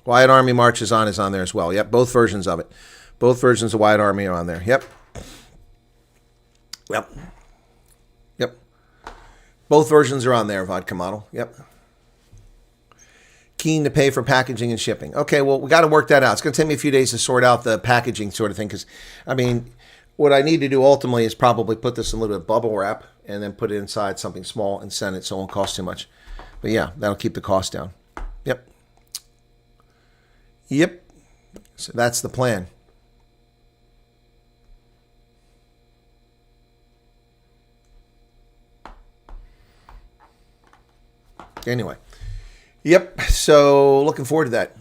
Wyatt Army March is on there as well. Yep, both versions of it. Both versions of Wyatt Army are on there. Yep. Yep. Yep. Both versions are on there, Vodka Model. Yep. keen to pay for packaging and shipping. Okay, well, we got to work that out. It's going to take me a few days to sort out the packaging sort of thing because, I mean, what I need to do ultimately is probably put this in a little bit of bubble wrap and then put it inside something small and send it so it won't cost too much. But yeah, that'll keep the cost down. Yep. Yep. So that's the plan. Anyway. Yep. So looking forward to that.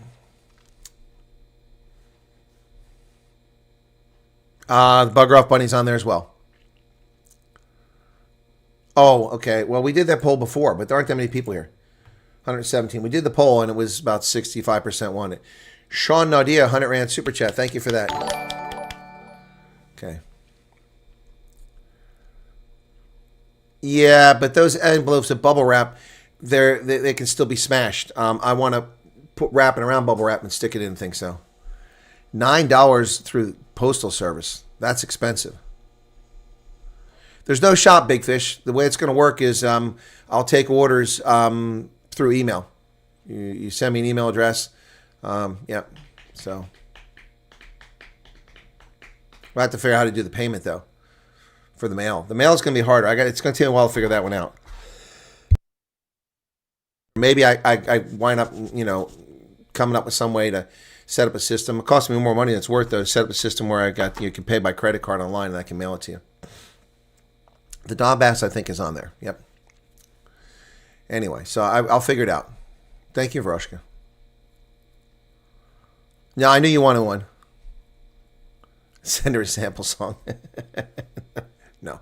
The Bugger Off Bunny's on there as well. Oh, okay. Well, we did that poll before, but there aren't that many people here. 117. We did the poll, and it was about 65% wanted. Sean Nadia, 100 Rand Super Chat. Thank you for that. Okay. Yeah, but those envelopes of bubble wrap, they can still be smashed. I want to put wrapping around bubble wrap and stick it in things, so. $9 through postal service. That's expensive. There's no shop, Big Fish. The way it's going to work is I'll take orders through email. You send me an email address. Yep. So we'll have to figure out how to do the payment, though, for the mail. The mail is going to be harder. It's going to take a while to figure that one out. Maybe I wind up, coming up with some way to set up a system. It costs me more money than it's worth, though, to set up a system where you can pay by credit card online and I can mail it to you. The Don Bass, I think, is on there. Yep. Anyway, so I'll figure it out. Thank you, Veroshka. No, I knew you wanted one. Send her a sample song. No.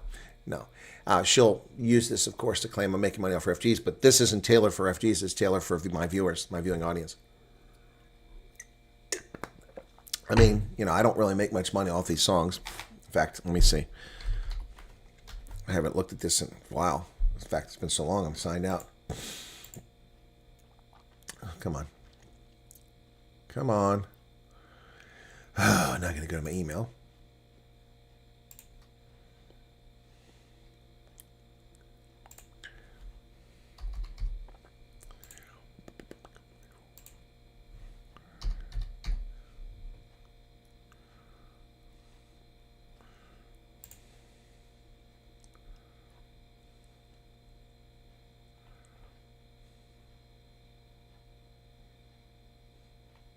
She'll use this, of course, to claim I'm making money off refugees, but this isn't tailored for refugees. It's tailored for my viewers, my viewing audience. I mean, I don't really make much money off these songs. In fact, let me see. I haven't looked at this in a while. In fact, it's been so long, I'm signed out. Oh, come on. Come on. Oh, I'm not going to go to my email.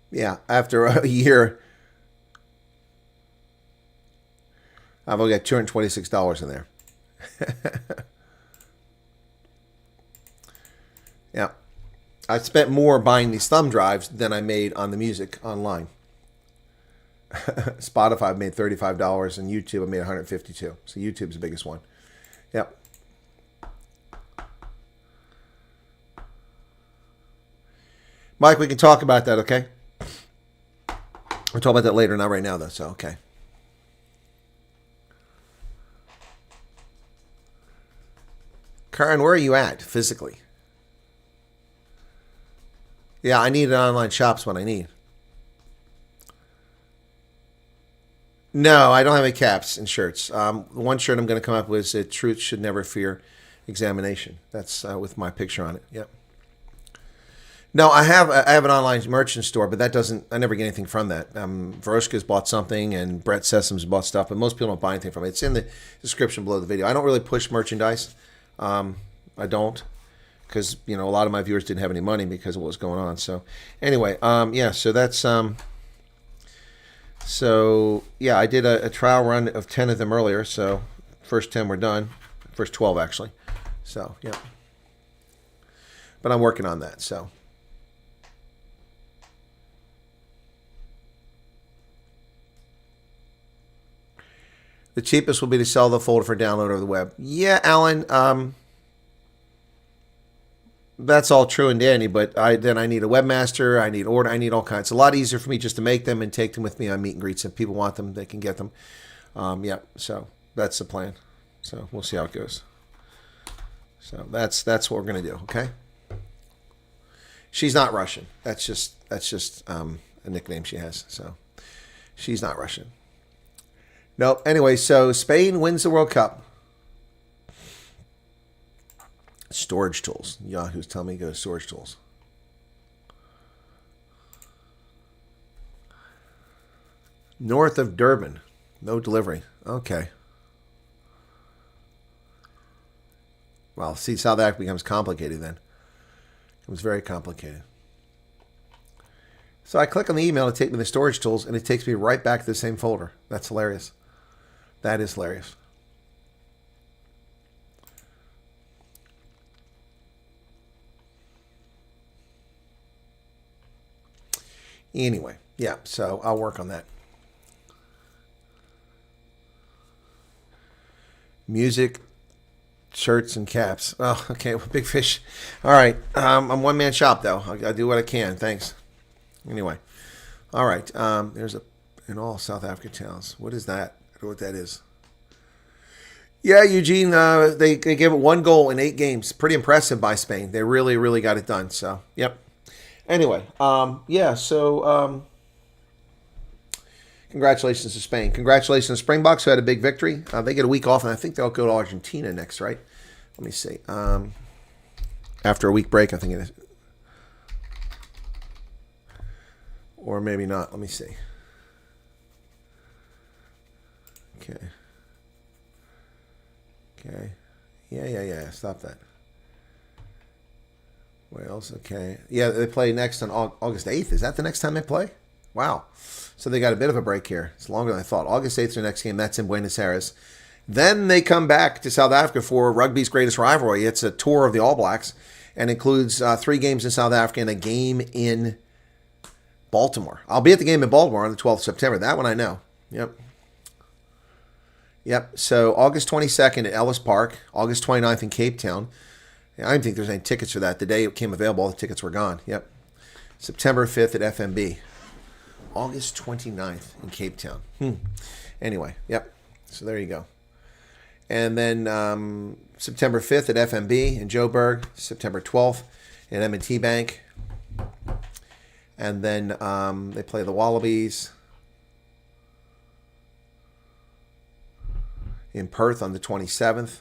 Yeah, after a year, I've only got $226 in there. Yeah. I spent more buying these thumb drives than I made on the music online. Spotify made $35 and YouTube I made $152. So YouTube's the biggest one. Yep. Mike, we can talk about that, okay? We'll talk about that later, not right now, though, so okay. Karen, where are you at physically? Yeah, I need an online shop's what I need. No, I don't have any caps and shirts. The one shirt I'm going to come up with is Truth Should Never Fear Examination. That's with my picture on it. Yep. No, I have an online merchant store, but that doesn't. I never get anything from that. Veroshka's bought something, and Brett Sessoms bought stuff, but most people don't buy anything from it. It's in the description below the video. I don't really push merchandise. I don't, because a lot of my viewers didn't have any money because of what was going on. So anyway, yeah. So that's So yeah, I did a trial run of 10 of them earlier. So first 10 were done. First 12 actually. So yeah. But I'm working on that. So. The cheapest will be to sell the folder for download over the web. Yeah, Alan, that's all true and dandy, but then I need a webmaster, I need order, I need all kinds. It's a lot easier for me just to make them and take them with me on meet and greets. If people want them, they can get them. Yeah, so that's the plan. So we'll see how it goes. So that's what we're gonna do. Okay. She's not Russian. That's just a nickname she has. So she's not Russian. Nope. Anyway, so Spain wins the World Cup. Storage tools. Yahoo's telling me to go to storage tools. North of Durban. No delivery. Okay. Well, see, South Africa becomes complicated then. It was very complicated. So I click on the email to take me to the storage tools, and it takes me right back to the same folder. That's hilarious. That is hilarious. Anyway, yeah, so I'll work on that. Music, shirts, and caps. Oh, okay, well, big fish. All right, I'm one-man shop, though. I do what I can. Thanks. Anyway, all right, there's in all South African towns. What is that? I don't know what that is. Yeah, Eugene, they gave it 1 goal in 8 games. Pretty impressive by Spain. They really, really got it done. So, yep. Anyway, yeah, so congratulations to Spain. Congratulations to Springboks, who had a big victory. They get a week off, and I think they'll go to Argentina next, right? Let me see. After a week break, I think it is. Or maybe not. Let me see. Okay. Okay. Yeah. Stop that. Wales, okay. Yeah, they play next on August 8th. Is that the next time they play? Wow. So they got a bit of a break here. It's longer than I thought. August 8th is their next game. That's in Buenos Aires. Then they come back to South Africa for rugby's greatest rivalry. It's a tour of the All Blacks and includes 3 games in South Africa and a game in Baltimore. I'll be at the game in Baltimore on the 12th of September. That one I know. Yep. So August 22nd at Ellis Park. August 29th in Cape Town. I didn't think there's any tickets for that. The day it came available, all the tickets were gone. Yep. September 5th at FMB. August 29th in Cape Town. Anyway, yep. So there you go. And then September 5th at FMB in Joburg. September 12th at M&T Bank. And then they play the Wallabies in Perth on the 27th.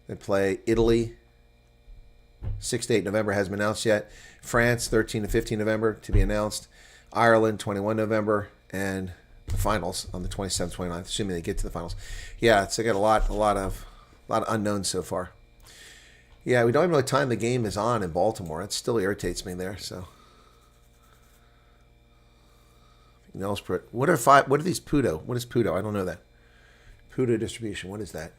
They play Italy 6 to 8 November, hasn't been announced yet. France 13 to 15 November to be announced. Ireland 21 November, and the finals on the 27th, 29th, assuming they get to the finals. Yeah, it's got a lot of unknowns so far. Yeah, we don't even know what time the game is on in Baltimore. It still irritates me there. So, what are these Pudo? What is Pudo? I don't know that. Pudo distribution. What is that?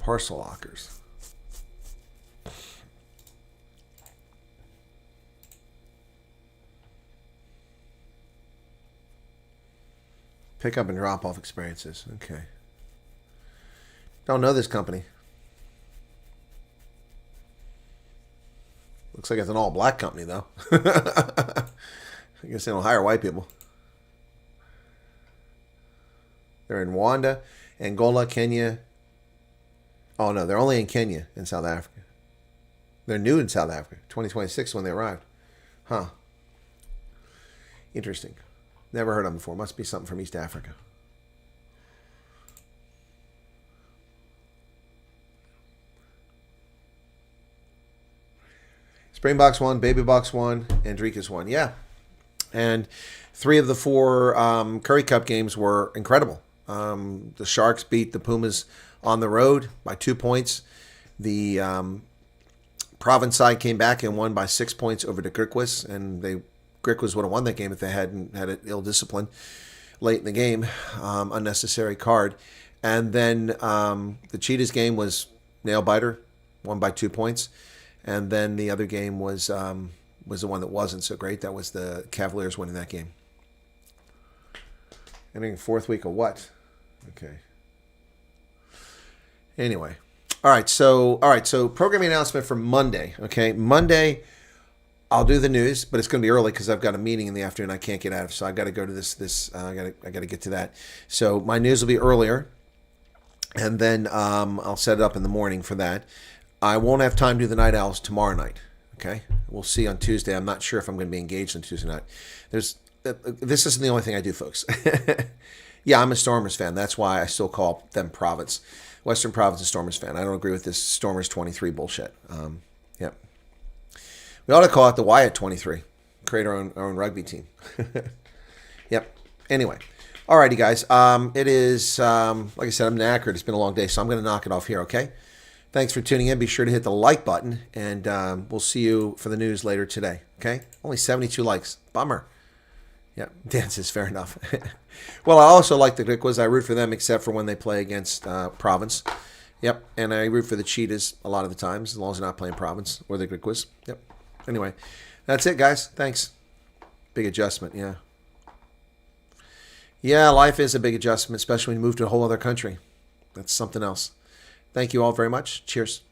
Parcel lockers. Pick up and drop off experiences. Okay. Don't know this company. Looks like it's an all black company though. I guess they don't hire white people. They're in Rwanda, Angola, Kenya. Oh, no, they're only in Kenya and South Africa. They're new in South Africa, 2026 when they arrived. Huh. Interesting. Never heard of them before. Must be something from East Africa. Springboks won, Babyboks won, Andrika's won. Yeah. And 3 of the 4 Curry Cup games were incredible. The Sharks beat the Pumas on the road by 2 points. The Province side came back and won by 6 points over the Griquas, and Griquas would have won that game if they hadn't had an ill discipline late in the game, unnecessary card. And then the Cheetahs game was nail biter, won by 2 points, and then the other game was the one that wasn't so great. That was the Cavaliers winning that game. Entering 4th week of what? Okay. Anyway, all right. So programming announcement for Monday. Okay, Monday, I'll do the news, but it's going to be early because I've got a meeting in the afternoon I can't get out of. So I got to go to this. I got to get to that. So my news will be earlier, and then I'll set it up in the morning for that. I won't have time to do the Night Owls tomorrow night. Okay, we'll see on Tuesday. I'm not sure if I'm going to be engaged on Tuesday night. This isn't the only thing I do, folks. Yeah, I'm a Stormers fan. That's why I still call them Province. Western Province Stormers fan. I don't agree with this Stormers 23 bullshit. Yep. We ought to call it the Wyatt 23. Create our own rugby team. Yep. Anyway. Alrighty, guys. It is, like I said, I'm knackered. It's been a long day, so I'm going to knock it off here, okay? Thanks for tuning in. Be sure to hit the like button, and we'll see you for the news later today, okay? Only 72 likes. Bummer. Yeah, Dan says fair enough. Well, I also like the Griquas. I root for them except for when they play against Province. Yep, and I root for the Cheetahs a lot of the times, as long as they're not playing Province or the Griquas. Yep. Anyway, that's it, guys. Thanks. Big adjustment, yeah. Yeah, life is a big adjustment, especially when you move to a whole other country. That's something else. Thank you all very much. Cheers.